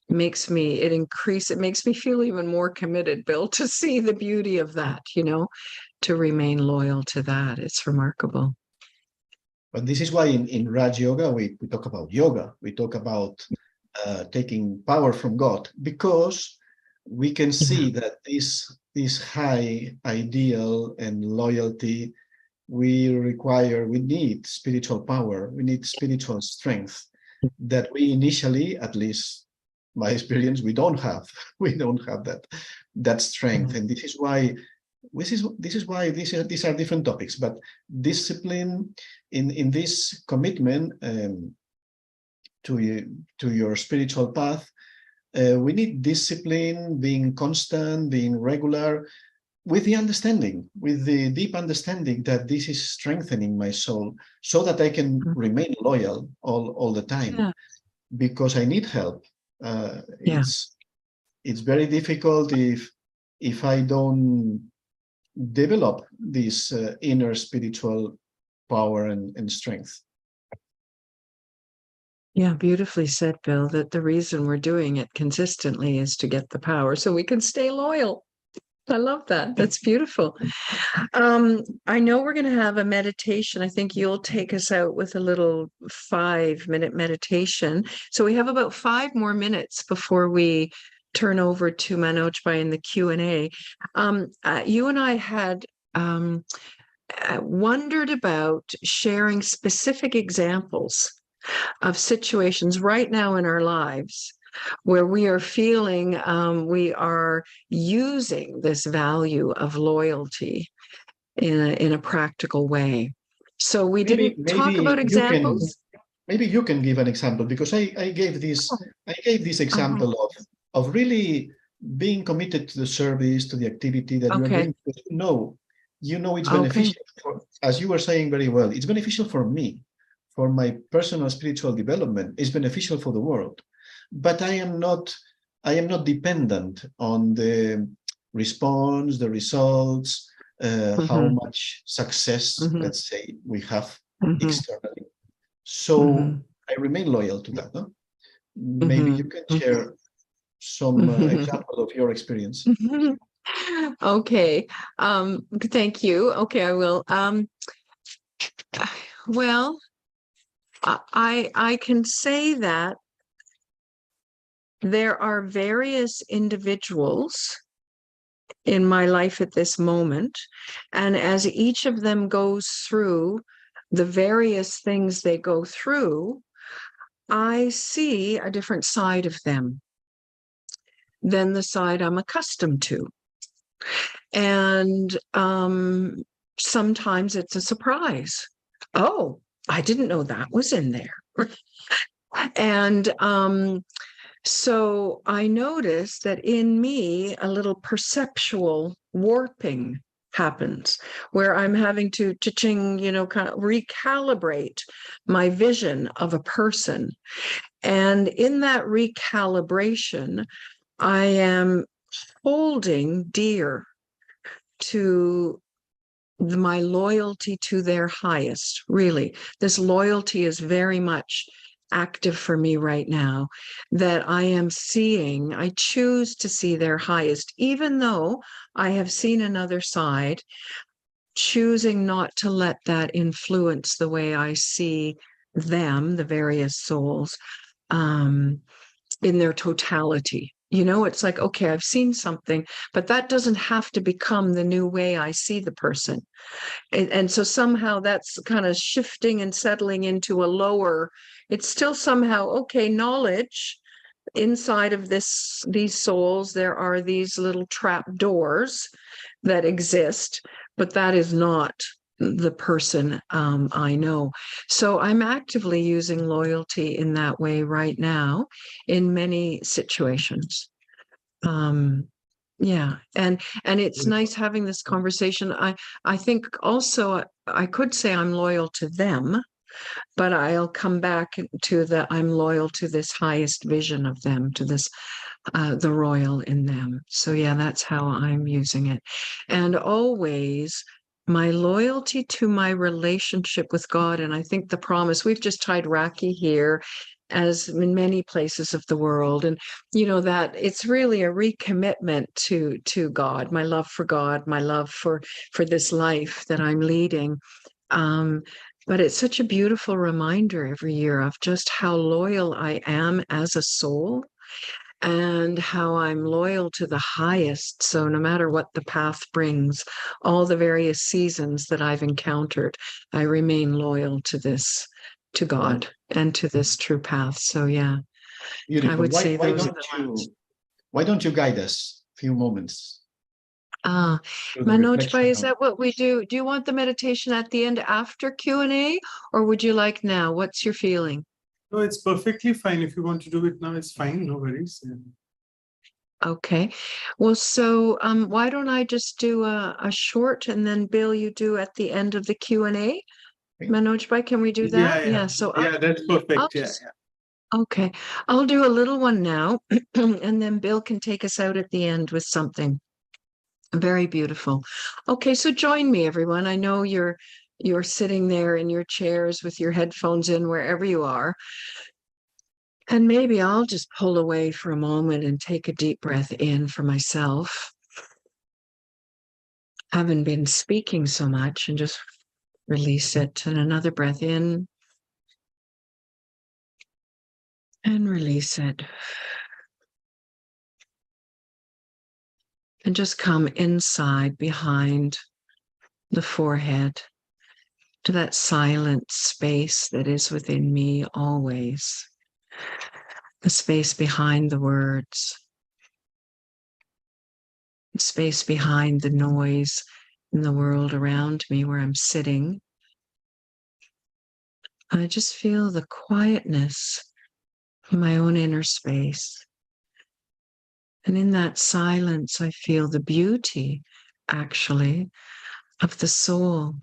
S3: makes me feel even more committed, Bill, to see the beauty of that, to remain loyal to that. It's remarkable.
S4: But this is why in Raj Yoga, we talk about yoga. We talk about taking power from God, because we can see that this high ideal and loyalty, we need spiritual power, we need spiritual strength that we initially, at least my experience, we don't have that strength. And this is why these are different topics, but discipline in this commitment to your spiritual path. We need discipline, being constant, being regular, with the deep understanding that this is strengthening my soul, so that I can remain loyal all the time, because I need help. It's very difficult if I don't develop this inner spiritual power and strength.
S3: Yeah, beautifully said, Bill, that the reason we're doing it consistently is to get the power so we can stay loyal. I love that. That's beautiful. I know we're going to have a meditation. I think you'll take us out with a little 5-minute meditation. So we have about 5 more minutes before we turn over to Manoj Bhai in the Q&A. You and I had wondered about sharing specific examples of situations right now in our lives where we are feeling we are using this value of loyalty in a practical way. So we didn't talk about examples.
S4: Maybe you can give an example, because I gave this example of really being committed to the service, to the activity that you're doing. Because you know it's beneficial, as you were saying very well, it's beneficial for me, for my personal spiritual development, it's beneficial for the world. But I am not dependent on the response, the results, how much success, let's say, we have externally. So I remain loyal to that. No? Maybe you can share some example of your experience.
S3: Okay. Thank you. Okay, I will. Well, I can say that there are various individuals in my life at this moment, and as each of them goes through the various things they go through, I see a different side of them than the side I'm accustomed to. And sometimes it's a surprise. Oh, I didn't know that was in there. And so I noticed that in me, a little perceptual warping happens where I'm having to kind of recalibrate my vision of a person. And in that recalibration, I am holding dear to my loyalty to their highest. Really, this loyalty is very much active for me right now, that I am seeing, I choose to see their highest, even though I have seen another side, choosing not to let that influence the way I see them, the various souls, in their totality. It's like, okay, I've seen something, but that doesn't have to become the new way I see the person. And so somehow that's kind of shifting and settling into a lower, it's still somehow, okay, knowledge inside of these souls, there are these little trap doors that exist, but that is not the person I know. So I'm actively using loyalty in that way right now in many situations. Yeah, and it's nice having this conversation. I think also I could say I'm loyal to them, but I'll come back to that I'm loyal to this highest vision of them, to this the royal in them. So yeah, that's how I'm using it. And always my loyalty to my relationship with God. And I think the promise, we've just tied Raki here, as in many places of the world. And that it's really a recommitment to God, my love for God, my love for this life that I'm leading. But it's such a beautiful reminder every year of just how loyal I am as a soul, and how I'm loyal to the highest. So no matter what the path brings, all the various seasons that I've encountered, I remain loyal to this, to God, and to this true path. So yeah,
S4: beautiful.
S3: I would say those are the ones.
S4: Why don't you guide us a few moments?
S3: Manoj Bhai, is that what we do? Do you want the meditation at the end after Q&A, or would you like now? What's your feeling?
S1: No, it's perfectly fine. If you want to do it now, it's fine. No worries. Yeah.
S3: Okay. Well, so why don't I just do a short, and then Bill, you do at the end of the Q&A? Manoj Bhai, can we do that?
S1: Yeah.
S3: So
S1: that's perfect.
S3: Okay. I'll do a little one now, and then Bill can take us out at the end with something very beautiful. Okay, so join me, everyone. I know you're sitting there in your chairs with your headphones in, wherever you are. And maybe I'll just pull away for a moment and take a deep breath in for myself. haven't been speaking so much, and just release it. And another breath in and release it. And just come inside behind the forehead to that silent space that is within me always. The space behind the words. The space behind the noise in the world around me where I'm sitting. I just feel the quietness in my own inner space. And in that silence, I feel the beauty, actually, of the soul,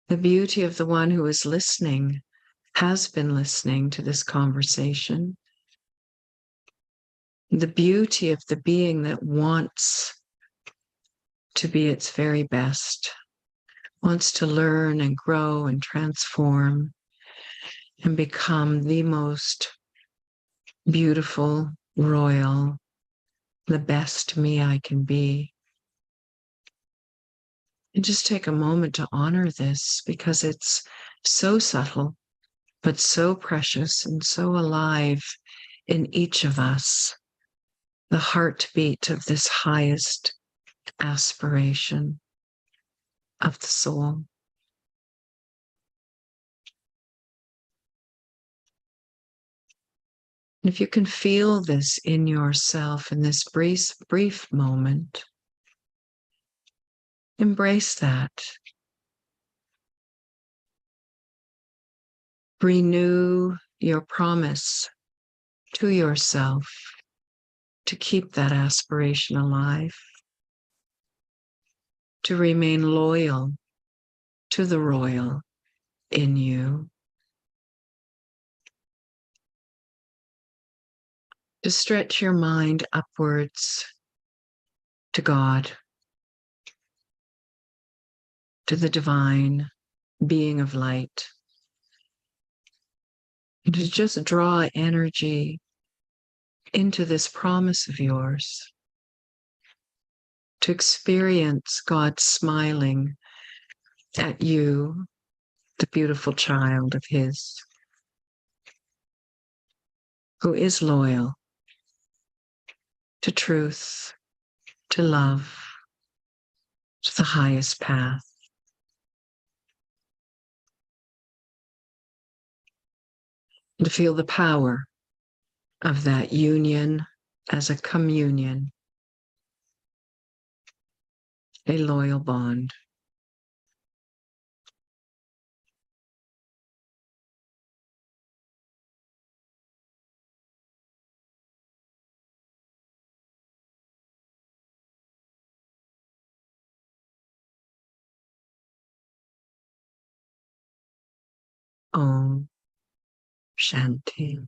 S3: the beauty of the one who is listening, has been listening to this conversation, the beauty of the being that wants to be its very best, wants to learn and grow and transform and become the most beautiful, royal, the best me I can be. And just take a moment to honor this, because it's so subtle, but so precious and so alive in each of us, the heartbeat of this highest aspiration of the soul. And if you can feel this in yourself in this brief moment, embrace that. Renew your promise to yourself to keep that aspiration alive, to remain loyal to the royal in you, to stretch your mind upwards to God, to the divine being of light, and to just draw energy into this promise of yours, to experience God smiling at you, the beautiful child of His, who is loyal to truth, to love, to the highest path. And to feel the power of that union as a communion, a loyal bond. Om Shanti.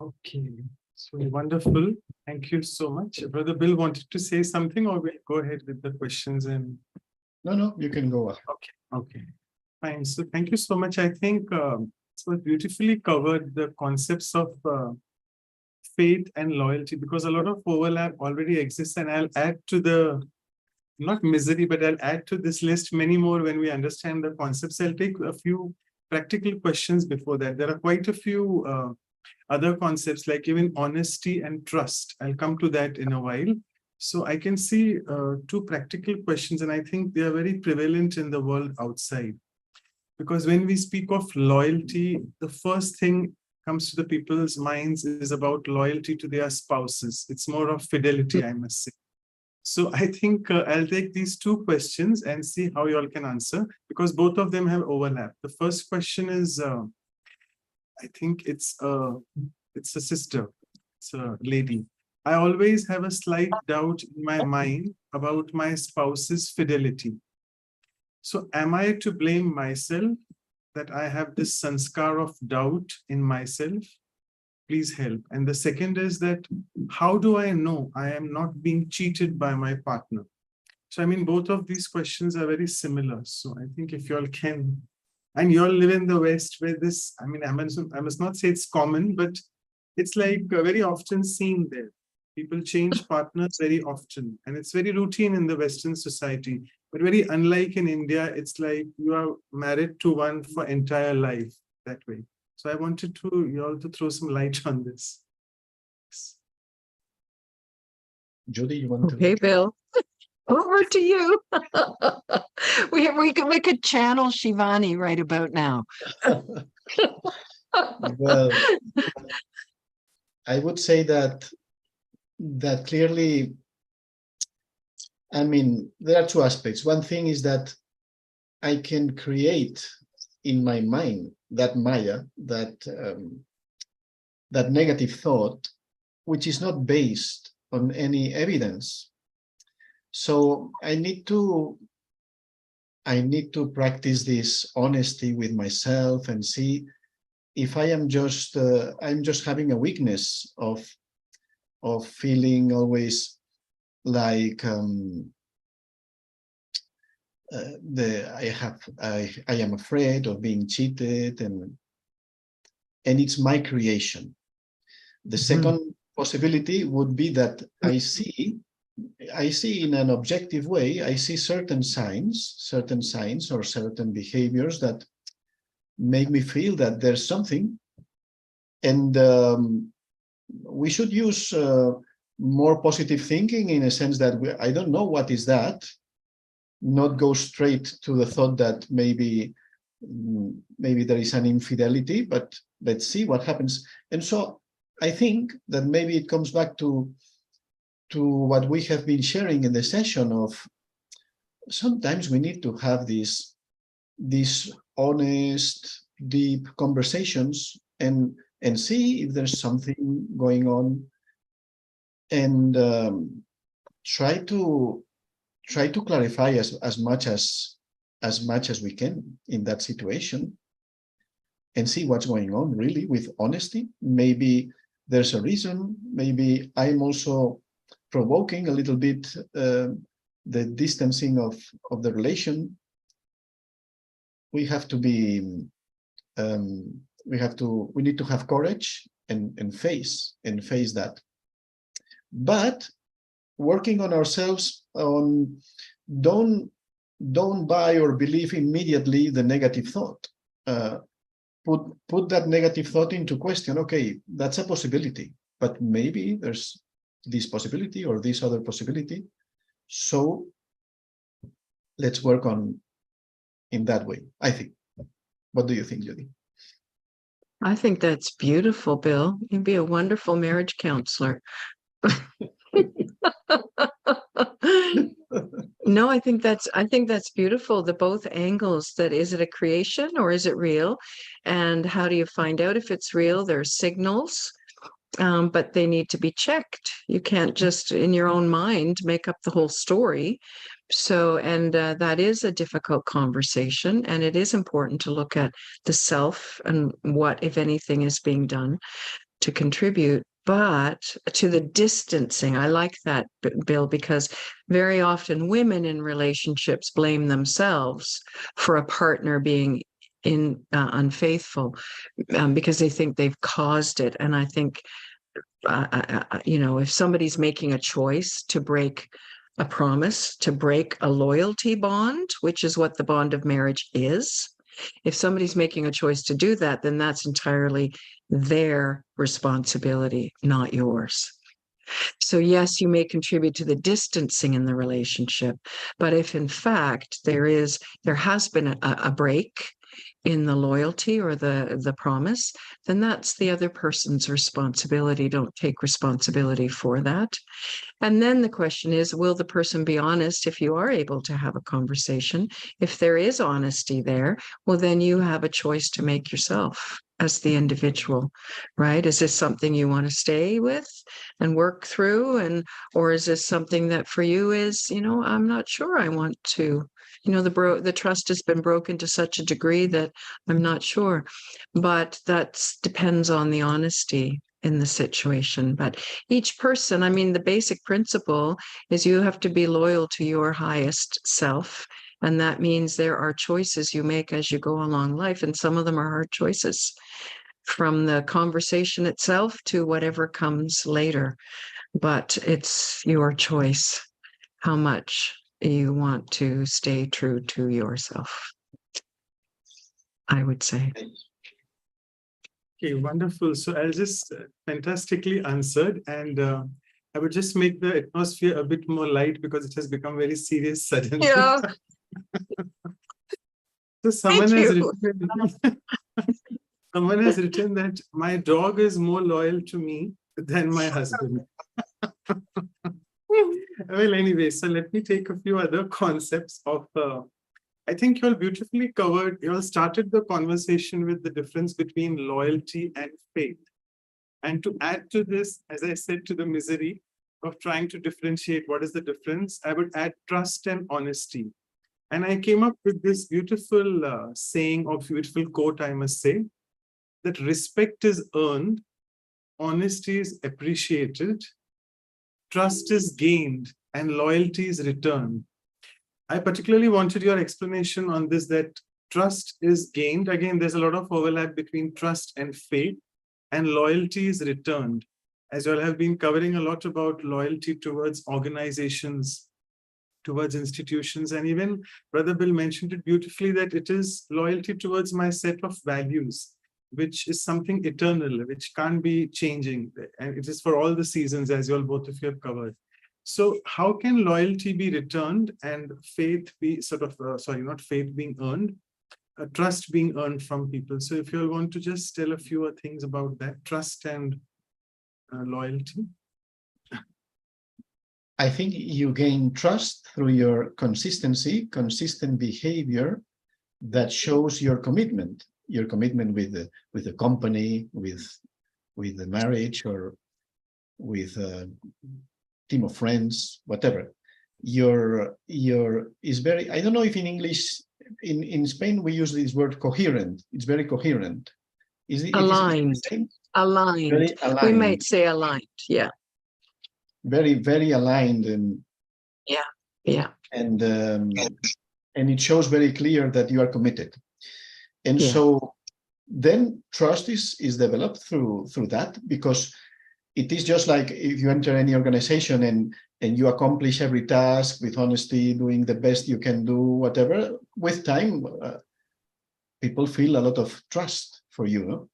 S1: Okay, so wonderful. Thank you so much. Brother Bill wanted to say something, or we'll go ahead with the questions and.
S4: No, you can go ahead.
S1: Okay, fine. So thank you so much. I think it was beautifully covered the concepts of faith and loyalty, because a lot of overlap already exists, and I'll add to the, not misery, but I'll add to this list many more when we understand the concepts. I'll take a few practical questions before that. There are quite a few other concepts, like even honesty and trust. I'll come to that in a while. So I can see two practical questions, and I think they are very prevalent in the world outside. Because when we speak of loyalty, the first thing comes to the people's minds is about loyalty to their spouses. It's more of fidelity, I must say. So I think I'll take these two questions and see how you all can answer, because both of them have overlap. The first question is, I think it's a sister, it's a lady. I always have a slight doubt in my mind about my spouse's fidelity. So am I to blame myself that I have this sanskar of doubt in myself? Please help. And the second is that, how do I know I am not being cheated by my partner? So I mean, both of these questions are very similar. So I think if you all can And you all live in the West where this, I mean, I must not say it's common, but it's like very often seen there. People change partners very often, and it's very routine in the Western society. But very unlike in India, it's like you are married to one for entire life that way. So I wanted you all to throw some light on this.
S4: Judy, you want to?
S3: Okay, Bill. Over to you. we could channel Shivani right about now.
S4: Well, I would say that clearly, I mean, there are two aspects. One thing is that I can create in my mind that Maya, that negative thought, which is not based on any evidence. So I need to practice this honesty with myself and see if I am just I'm just having a weakness of feeling always like I am afraid of being cheated, and it's my creation. The second possibility would be that I see in an objective way, I see certain signs or certain behaviors that make me feel that there's something, and we should use more positive thinking, in a sense that I don't know what is that, not go straight to the thought that maybe there is an infidelity, but let's see what happens. And so I think that maybe it comes back to what we have been sharing in the session of sometimes we need to have these honest, deep conversations and see if there's something going on, and try to clarify as much as we can in that situation, and see what's going on really with honesty. Maybe there's a reason. Maybe I'm also provoking a little bit the distancing of the relation. We have to be we need to have courage and face that. But working on ourselves on don't buy or believe immediately the negative thought. Put that negative thought into question. Okay, that's a possibility, but maybe there's this possibility or this other possibility. So let's work on in that way, I think. What do you think, Judy?
S3: I think that's beautiful, Bill. You'd be a wonderful marriage counselor. No, I think that's beautiful. The both angles, that is it a creation or is it real? And how do you find out if it's real? There's signals, but they need to be checked. You can't just in your own mind make up the whole story. So, and that is a difficult conversation, and it is important to look at the self and what, if anything, is being done to contribute. But to the distancing, I like that, Bill, because very often women in relationships blame themselves for a partner being unfaithful because they think they've caused it. And I think, if somebody's making a choice to break a promise, to break a loyalty bond, which is what the bond of marriage is, if somebody's making a choice to do that, then that's entirely their responsibility, not yours. So yes, you may contribute to the distancing in the relationship, but if in fact there has been a break in the loyalty or the promise, then that's the other person's responsibility. Don't take responsibility for that. And then the question is, will the person be honest if you are able to have a conversation? If there is honesty there, well, then you have a choice to make yourself as the individual, right? Is this something you want to stay with and work through? Or is this something that for you is, I'm not sure I want to, the trust has been broken to such a degree that I'm not sure, but that depends on the honesty in the situation. But each person, the basic principle is you have to be loyal to your highest self And that means there are choices you make as you go along life. And some of them are hard choices, from the conversation itself to whatever comes later. But it's your choice how much you want to stay true to yourself, I would say.
S1: Okay, wonderful. So I'll just fantastically answered, and I would just make the atmosphere a bit more light because it has become very serious suddenly.
S3: Yeah.
S1: So someone has
S3: you.
S1: written, someone has written that my dog is more loyal to me than my husband. Well, anyway, so let me take a few other concepts of I think you all beautifully covered, you all started the conversation with the difference between loyalty and faith. And to add to this, as I said, to the misery of trying to differentiate what is the difference, I would add trust and honesty. And I came up with this beautiful saying or beautiful quote, I must say, that respect is earned, honesty is appreciated, trust is gained, and loyalty is returned. I particularly wanted your explanation on this, that trust is gained. Again, there's a lot of overlap between trust and faith, and loyalty is returned. As you all have been covering a lot about loyalty towards organizations, towards institutions, and even Brother Bill mentioned it beautifully, that it is loyalty towards my set of values, which is something eternal, which can't be changing. And it is for all the seasons, as you all both of you have covered. So how can loyalty be returned and faith be sort of, sorry, not faith being earned, trust being earned from people? So if you all want to just tell a few things about that, trust and loyalty.
S4: I think you gain trust through your consistency, consistent behavior that shows your commitment with the company, with the marriage, or with a team of friends, whatever. Your is very, I don't know if in English, in Spain we use this word coherent. It's very coherent. Is it
S3: Aligned. Aligned.
S4: Very aligned.
S3: We might say aligned. Yeah.
S4: Very, very aligned, and
S3: Yeah.
S4: and it shows very clear that you are committed. And
S3: Yeah.
S4: so then trust is developed through that, because it is just like if you enter any organization and you accomplish every task with honesty, doing the best you can do, whatever, with time, people feel a lot of trust for you. No?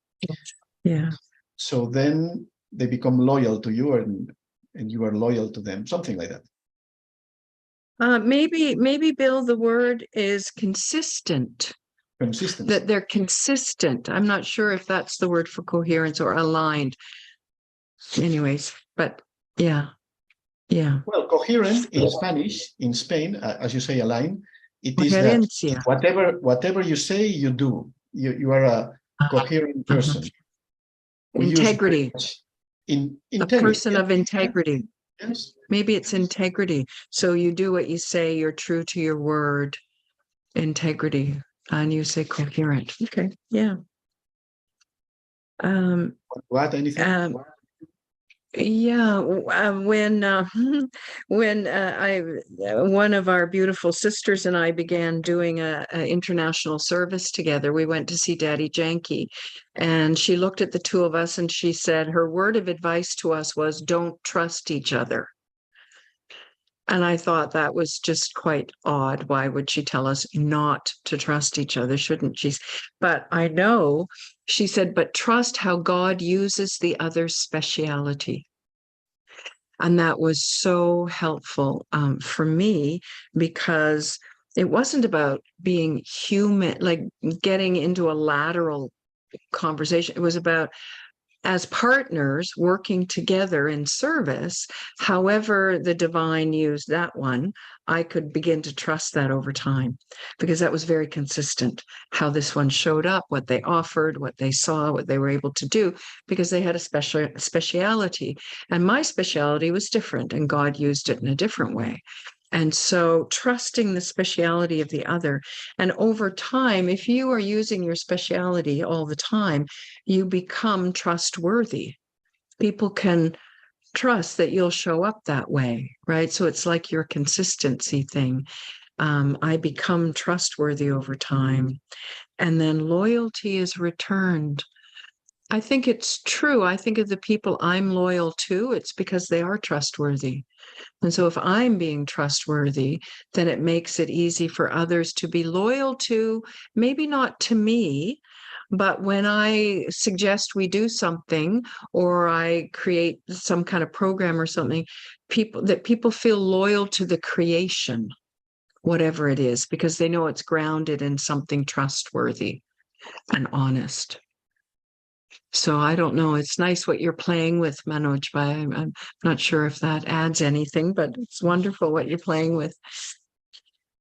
S3: Yeah.
S4: So then they become loyal to you, and you are loyal to them, something like that.
S3: Maybe, Bill, the word is consistent.
S4: Consistency.
S3: That they're consistent. I'm not sure if that's the word for coherence or aligned. Anyways, but yeah.
S4: Well, coherent in Spanish, in Spain, as you say, aligned, it is that
S3: Coherencia.
S4: whatever you say, you do. You are a coherent person. We use
S3: Integrity.
S4: integrity.
S3: A person of integrity.
S4: Yes.
S3: Maybe it's integrity. So you do what you say, you're true to your word, integrity, and you say coherent. Okay. Yeah.
S4: What? Anything?
S3: Yeah, when one of our beautiful sisters and I began doing a international service together, we went to see Daddy Janky, and she looked at the two of us and she said her word of advice to us was, don't trust each other. And I thought that was just quite odd. Why would she tell us not to trust each other? Shouldn't she? But I know, she said, but trust how God uses the other's speciality. And that was so helpful for me, because it wasn't about being human, like getting into a lateral conversation. It was about, as partners working together in service, however the divine used that one, I could begin to trust that over time, because that was very consistent, how this one showed up, what they offered, what they saw, what they were able to do, because they had a speciality. And my speciality was different, and God used it in a different way. And so trusting the speciality of the other. And over time, if you are using your speciality all the time, you become trustworthy. People can trust that you'll show up that way, right? So it's like your consistency thing. I become trustworthy over time. And then loyalty is returned. I think it's true. I think of the people I'm loyal to, it's because they are trustworthy. And so if I'm being trustworthy, then it makes it easy for others to be loyal to, maybe not to me, but when I suggest we do something or I create some kind of program or something, people feel loyal to the creation, whatever it is, because they know it's grounded in something trustworthy and honest. So I don't know. It's nice what you're playing with, Manoj, but I'm not sure if that adds anything, but it's wonderful what you're playing with.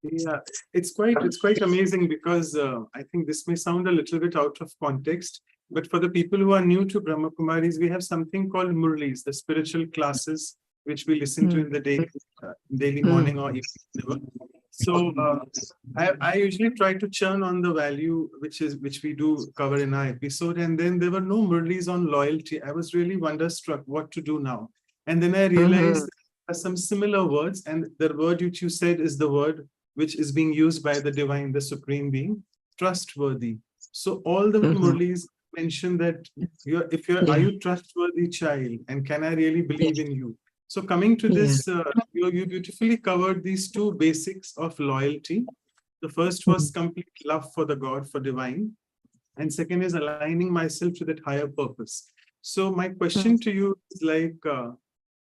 S1: Yeah, it's quite amazing because I think this may sound a little bit out of context, but for the people who are new to Brahma Kumaris, we have something called Murlis, the spiritual classes, which we listen to in the daily morning or evening. So I usually try to churn on the value which we do cover in our episode, and then there were no Murlis on loyalty. I was really wonderstruck what to do now, and then I realized there are some similar words, and the word which you said is the word which is being used by the divine, the supreme being, trustworthy. So all the Murlis mention that are you trustworthy child, and can I really believe in you? So coming to this, you beautifully covered these two basics of loyalty. The first was complete love for the God, for divine. And second is aligning myself to that higher purpose. So my question to you is like,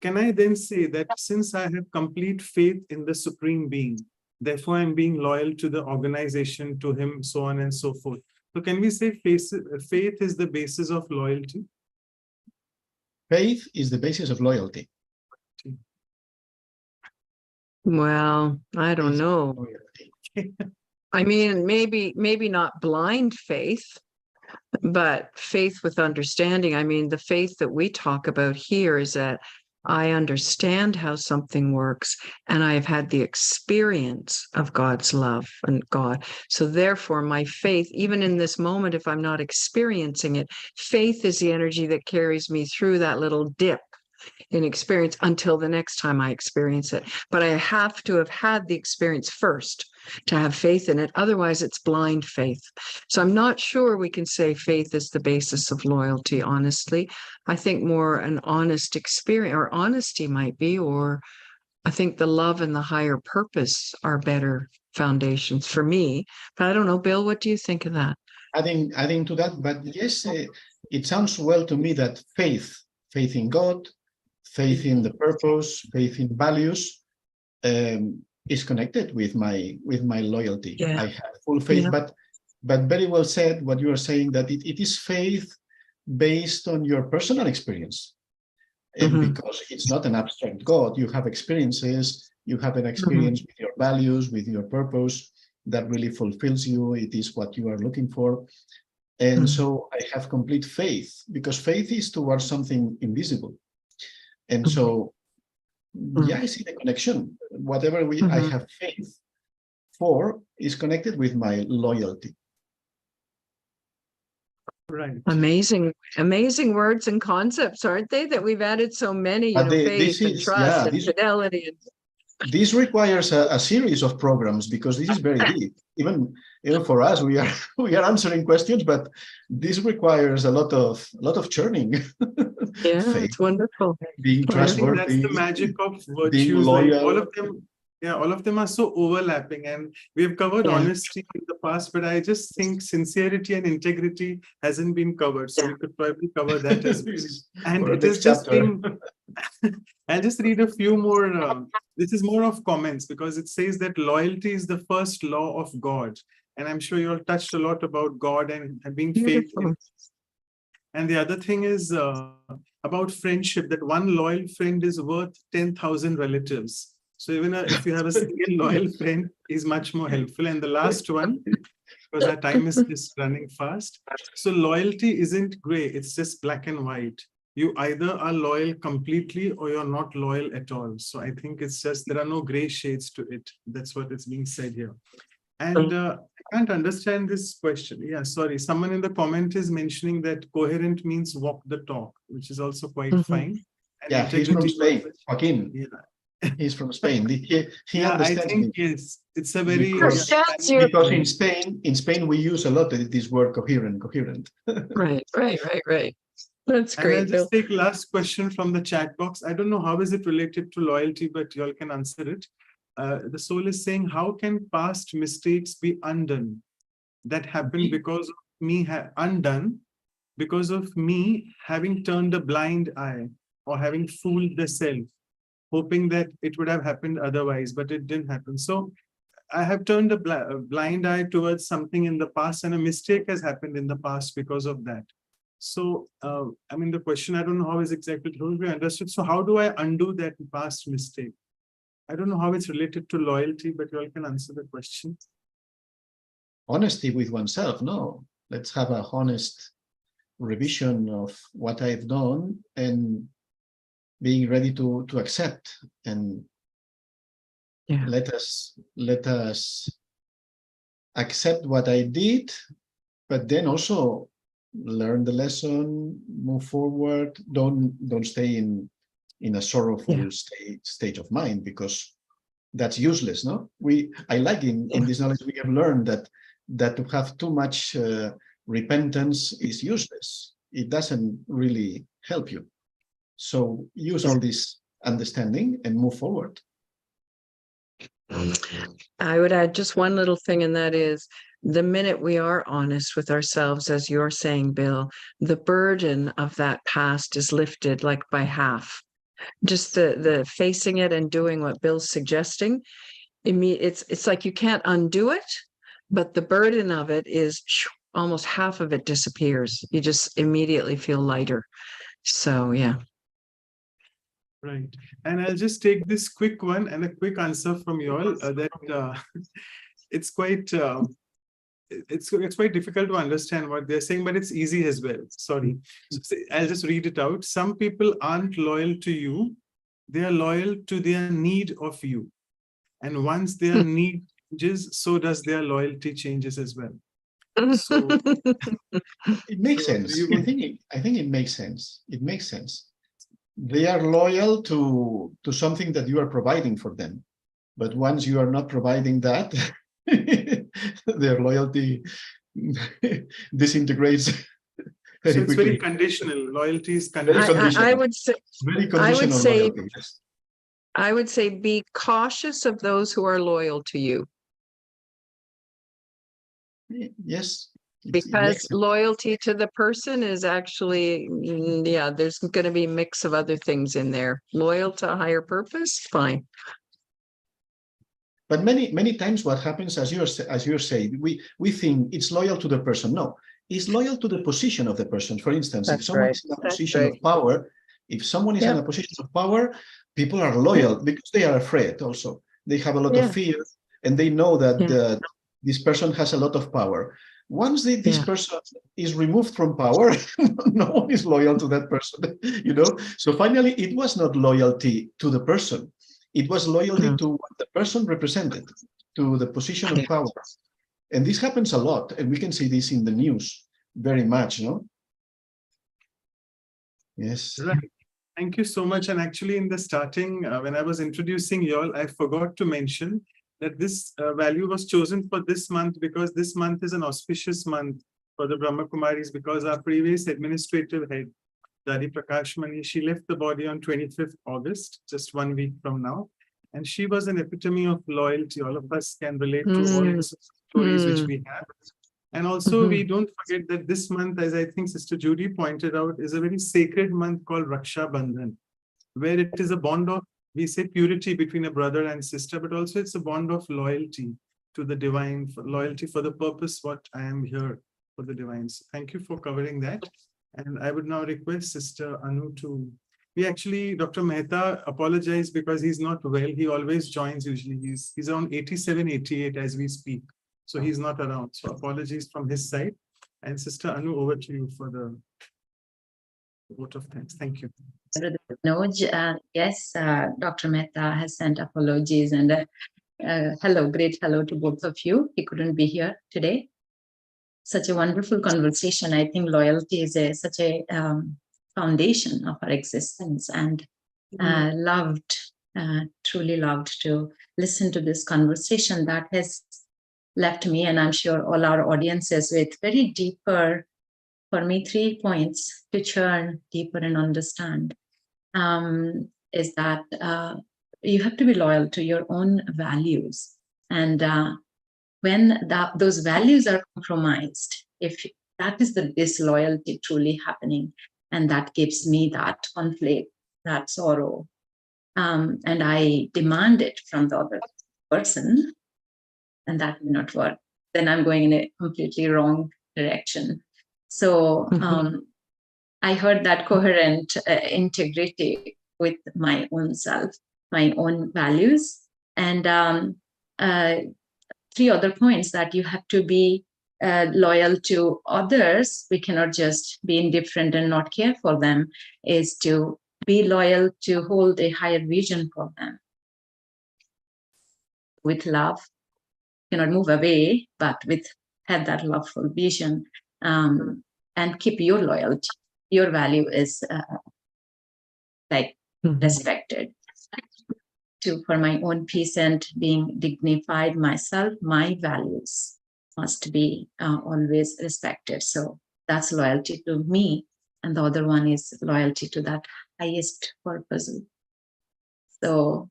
S1: can I then say that since I have complete faith in the supreme being, therefore I'm being loyal to the organization, to him, so on and so forth. So can we say faith is the basis of loyalty?
S4: Faith is the basis of loyalty.
S3: Well, I don't know. I mean, maybe not blind faith, but faith with understanding. I mean, the faith that we talk about here is that I understand how something works and I've had the experience of God's love and God. So therefore, my faith, even in this moment, if I'm not experiencing it, faith is the energy that carries me through that little dip in experience until the next time I experience it. But I have to have had the experience first to have faith in it. Otherwise, it's blind faith. So I'm not sure we can say faith is the basis of loyalty, honestly. I think more an honest experience, or honesty might be, or I think the love and the higher purpose are better foundations for me. But I don't know, Bill, what do you think of that?
S4: Adding to that, but yes, it sounds well to me that faith in God, faith in the purpose, faith in values, is connected with my loyalty.
S3: Yeah.
S4: I have full faith, but very well said what you are saying, that it is faith based on your personal experience. And because it's not an abstract God, you have experiences, you have an experience with your values, with your purpose that really fulfills you. It is what you are looking for. And so I have complete faith, because faith is towards something invisible. And so, yeah, I see the connection. Whatever I have faith for is connected with my loyalty.
S1: Right.
S3: Amazing words and concepts, aren't they? That we've added so many, faith and trust and fidelity.
S4: This requires a series of programs, because this is very deep. Even for us, we are answering questions, but this requires a lot of churning.
S3: Yeah,
S4: faith,
S3: it's wonderful.
S4: Being trustworthy.
S1: I think that's the magic of virtues.
S4: Being loyal.
S1: Like, all of them are so overlapping, and we have covered honesty in the past, but I just think sincerity and integrity hasn't been covered, so we could probably cover that as well. And it is just being. I'll just read a few more. This is more of comments, because it says that loyalty is the first law of God, and I'm sure you all touched a lot about God and being faithful. And the other thing is about friendship, that one loyal friend is worth 10,000 relatives. So even if you have a single loyal friend, is much more helpful. And the last one, because our time is just running fast. So loyalty isn't gray, it's just black and white. You either are loyal completely or you're not loyal at all. So I think it's just, there are no gray shades to it. That's what is being said here. And I can't understand this question. Yeah, sorry. Someone in the comment is mentioning that coherent means walk the talk, which is also quite fine. And
S4: yeah, he's from Spain, Joaquin.
S1: Yeah.
S4: He's from Spain. He
S1: Yeah, I
S4: understands me.
S1: think yes, it's a very
S4: Because,
S3: Understands you.
S4: because in Spain we use a lot of this word coherent.
S3: Right. That's
S1: And I'll
S3: great, Bill.
S1: just take last question from the chat box. I don't know how is it related to loyalty, but you all can answer it. The soul is saying, how can past mistakes be undone that happened because of me undone because of me having turned a blind eye or having fooled the self, hoping that it would have happened otherwise, but it didn't happen. So I have turned a blind eye towards something in the past, and a mistake has happened in the past because of that. So, I mean, the question, I don't know how is exactly to be understood. So how do I undo that past mistake? I don't know how it's related to loyalty, but you all can answer the question.
S4: Honesty with oneself, no. Let's have a honest revision of what I've done and being ready to accept, and let us accept what I did, but then also learn the lesson, move forward. Don't stay in a sorrowful state of mind, because that's useless. No, I like in this knowledge we have learned that to have too much repentance is useless. It doesn't really help you. So use all this understanding and move forward.
S3: I would add just one little thing, and that is the minute we are honest with ourselves, as you're saying, Bill, the burden of that past is lifted like by half. Just the facing it and doing what Bill's suggesting, it's like you can't undo it, but the burden of it is almost half of it disappears. You just immediately feel lighter. So, yeah.
S1: Right. And I'll just take this quick one and a quick answer from you all that it's quite it's quite difficult to understand what they're saying, but it's easy as well. Sorry. So I'll just read it out. Some people aren't loyal to you. They are loyal to their need of you. And once their need changes, so does their loyalty changes as well. So
S4: it makes sense. I think it makes sense. It makes sense. They are loyal to something that you are providing for them. But once you are not providing that, their loyalty disintegrates.
S1: So it's very conditional. Loyalty is conditional.
S3: I would say,
S4: very conditional loyalty.
S3: I would say be cautious of those who are loyal to you.
S4: Yes.
S3: Because loyalty to the person is actually, there's going to be a mix of other things in there. Loyal to a higher purpose, fine.
S4: But many times what happens, as you're saying, we think it's loyal to the person. No, it's loyal to the position of the person. For instance, if someone is in a position of power, in a position of power, people are loyal because they are afraid also. They have a lot of fear, and they know that this person has a lot of power. Once this person is removed from power, no one is loyal to that person, So finally, it was not loyalty to the person. It was loyalty to what the person represented, to the position of power. And this happens a lot, and we can see this in the news very much, no? Yes.
S1: Right. Thank you so much. And actually, in the starting, when I was introducing you all, I forgot to mention that this value was chosen for this month because this month is an auspicious month for the Brahma Kumaris, because our previous administrative head, Dari Prakash Mani, she left the body on 25th August, just 1 week from now. And she was an epitome of loyalty. All of us can relate to all the stories which we have. And also, we don't forget that this month, as I think Sister Judy pointed out, is a very sacred month called Raksha Bandhan, where it is a bond of, we say, purity between a brother and sister, but also it's a bond of loyalty to the divine, for loyalty for the purpose what I am here for the divine. So thank you for covering that. And I would now request Sister Anu to, Dr. Mehta apologized because he's not well. He always joins usually. He's around 87, 88 as we speak. So he's not around. So apologies from his side. And Sister Anu, over to you for the vote of thanks. Thank you.
S5: Yes, Dr. Mehta has sent apologies, and great hello to both of you. He couldn't be here today. Such a wonderful conversation. I think loyalty is such a foundation of our existence, and loved truly loved to listen to this conversation that has left me, and I'm sure all our audiences, with very deeper, for me, 3 points to churn deeper and understand. Is that you have to be loyal to your own values. And when those values are compromised, if that is the disloyalty truly happening, and that gives me that conflict, that sorrow, and I demand it from the other person, and that will not work, then I'm going in a completely wrong direction. So I heard that coherent integrity with my own self, my own values, and 3 other points: that you have to be loyal to others. We cannot just be indifferent and not care for them. Is to be loyal, to hold a higher vision for them with love. Cannot move away, but have that loveful vision, and keep your loyalty. Your value is respected. For my own peace and being dignified myself, my values must be always respected. So that's loyalty to me. And the other one is loyalty to that highest purpose. So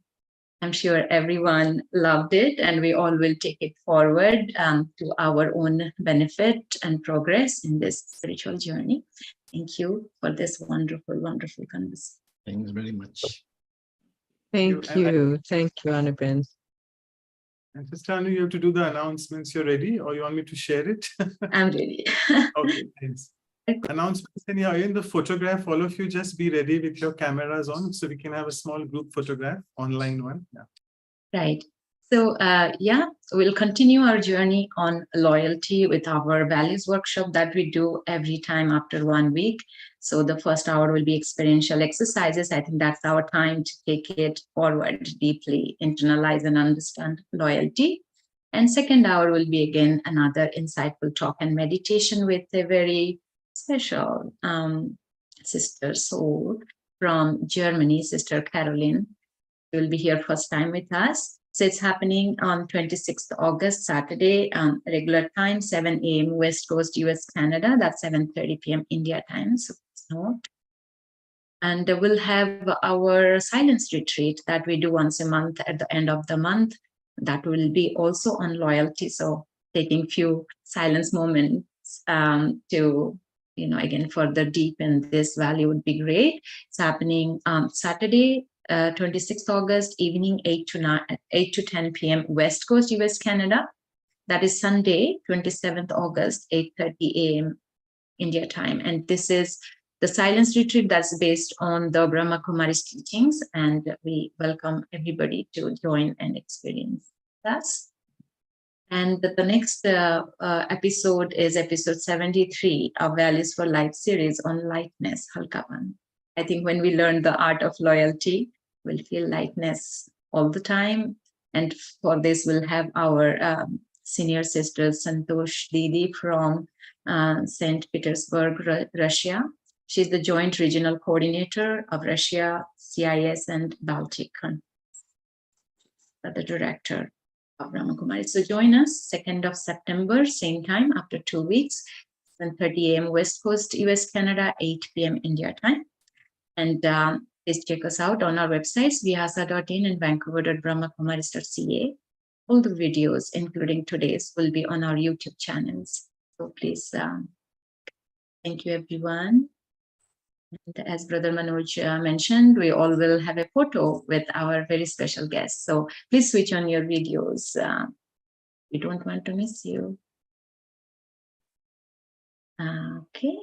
S5: I'm sure everyone loved it, and we all will take it forward to our own benefit and progress in this spiritual journey. Thank you for this wonderful, wonderful conversation.
S4: Thanks very much.
S3: Thank you. Thank you, Anubin.
S1: And Sister Anu, you have to do the announcements. You're ready, or you want me to share it?
S5: I'm ready.
S1: Okay, thanks. Announcements, and yeah, in the photograph, all of you just be ready with your cameras on, so we can have a small group photograph, online one. Yeah.
S5: Right. So we'll continue our journey on loyalty with our values workshop that we do every time after 1 week. So the first hour will be experiential exercises. I think that's our time to take it forward deeply, internalize and understand loyalty. And second hour will be again another insightful talk and meditation with a very special sister soul from Germany, Sister Caroline. She will be here first time with us. So it's happening on 26th August, Saturday, regular time, 7 a.m. West Coast, US, Canada. That's 7:30 p.m. India time. So please note. And we'll have our silence retreat that we do once a month at the end of the month. That will be also on loyalty. So taking few silence moments to, again, further deepen this value would be great. It's happening Saturday, 26th August, evening 8 to 10 p.m. West Coast, US, Canada. That is Sunday, 27th August, 8:30 a.m. India time. And this is the silence retreat that's based on the Brahma Kumaris teachings. And we welcome everybody to join and experience us. And the next episode is episode 73, our Values for Life series on lightness, Halkapan. I think when we learn the art of loyalty, we'll feel lightness all the time. And for this, we'll have our senior sister, Santosh Didi from St. Petersburg, Russia. She's the joint regional coordinator of Russia, CIS, and Baltic, the director of Brahma Kumaris. So join us 2nd of September, same time, after 2 weeks, 7:30 a.m. West Coast, US, Canada, 8 p.m. India time. And please check us out on our websites, vyasa.in and vancouver.brahmakumaris.ca. All the videos, including today's, will be on our YouTube channels. So please, thank you, everyone. And as Brother Manoj mentioned, we all will have a photo with our very special guest. So please switch on your videos. We don't want to miss you. Okay.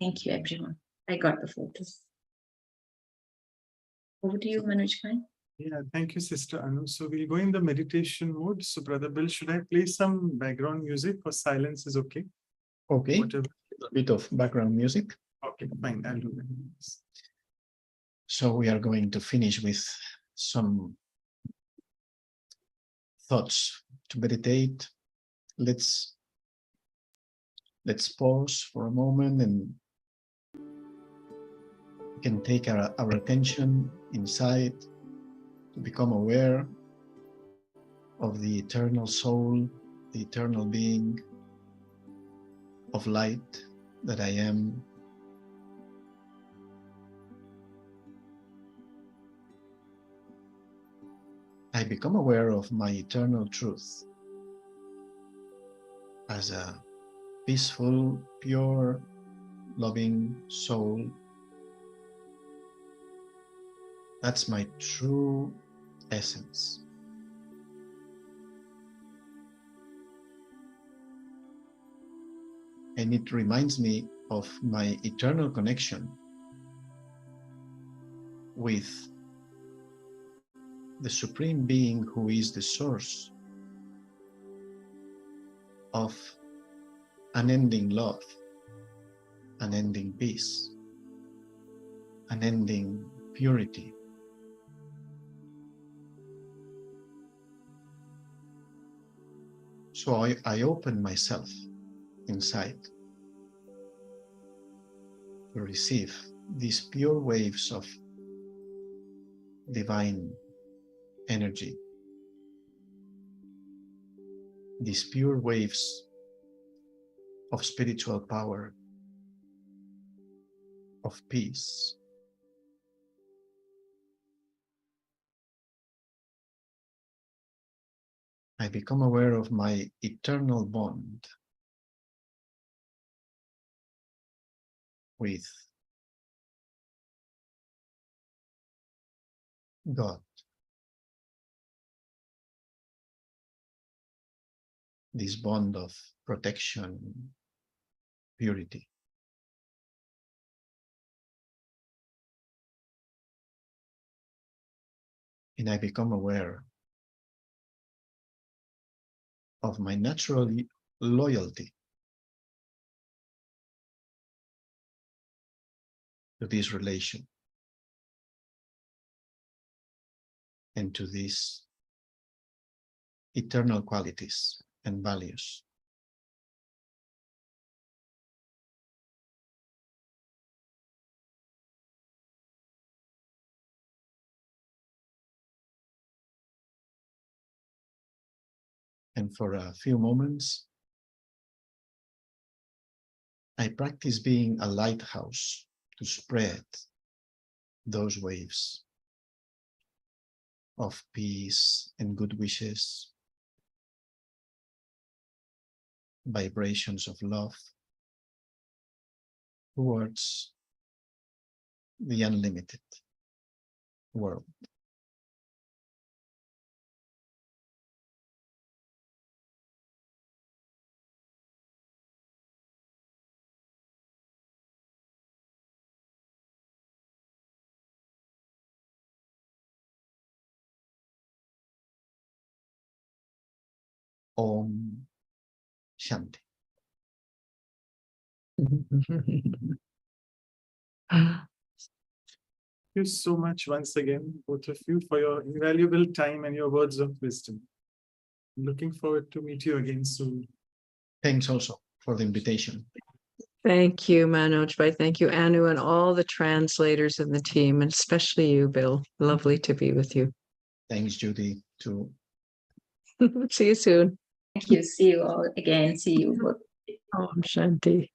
S5: Thank you, everyone. I got the photos. Over to you, Manoj Bhai.
S1: Yeah, thank you, Sister Anu. So we'll go in the meditation mode. So Brother Bill, should I play some background music, or silence is okay?
S4: Okay,
S1: Whatever.
S4: a bit of background music.
S1: Okay, fine, I'll do that.
S4: So we are going to finish with some thoughts to meditate. Let's pause for a moment and We can take our attention inside to become aware of the eternal soul, the eternal being of light that I am. I become aware of my eternal truth as a peaceful, pure, loving soul. That's my true essence. And it reminds me of my eternal connection with the Supreme Being, who is the source of unending love, unending peace, unending purity. So I open myself inside to receive these pure waves of divine energy, these pure waves of spiritual power, of peace. I become aware of my eternal bond with God. This bond of protection, purity. And I become aware of my natural loyalty to this relation and to these eternal qualities and values. And for a few moments, I practice being a lighthouse to spread those waves of peace and good wishes, vibrations of love towards the unlimited world. Om Shanti.
S1: Thank you so much once again, both of you, for your invaluable time and your words of wisdom. I'm looking forward to meet you again soon.
S4: Thanks also for the invitation.
S3: Thank you, Manoj. Thank you, Anu, and all the translators and the team, and especially you, Bill. Lovely to be with you.
S4: Thanks, Judy, too.
S3: See you soon.
S5: Thank you. See you all again. See you both.
S3: Om Shanti.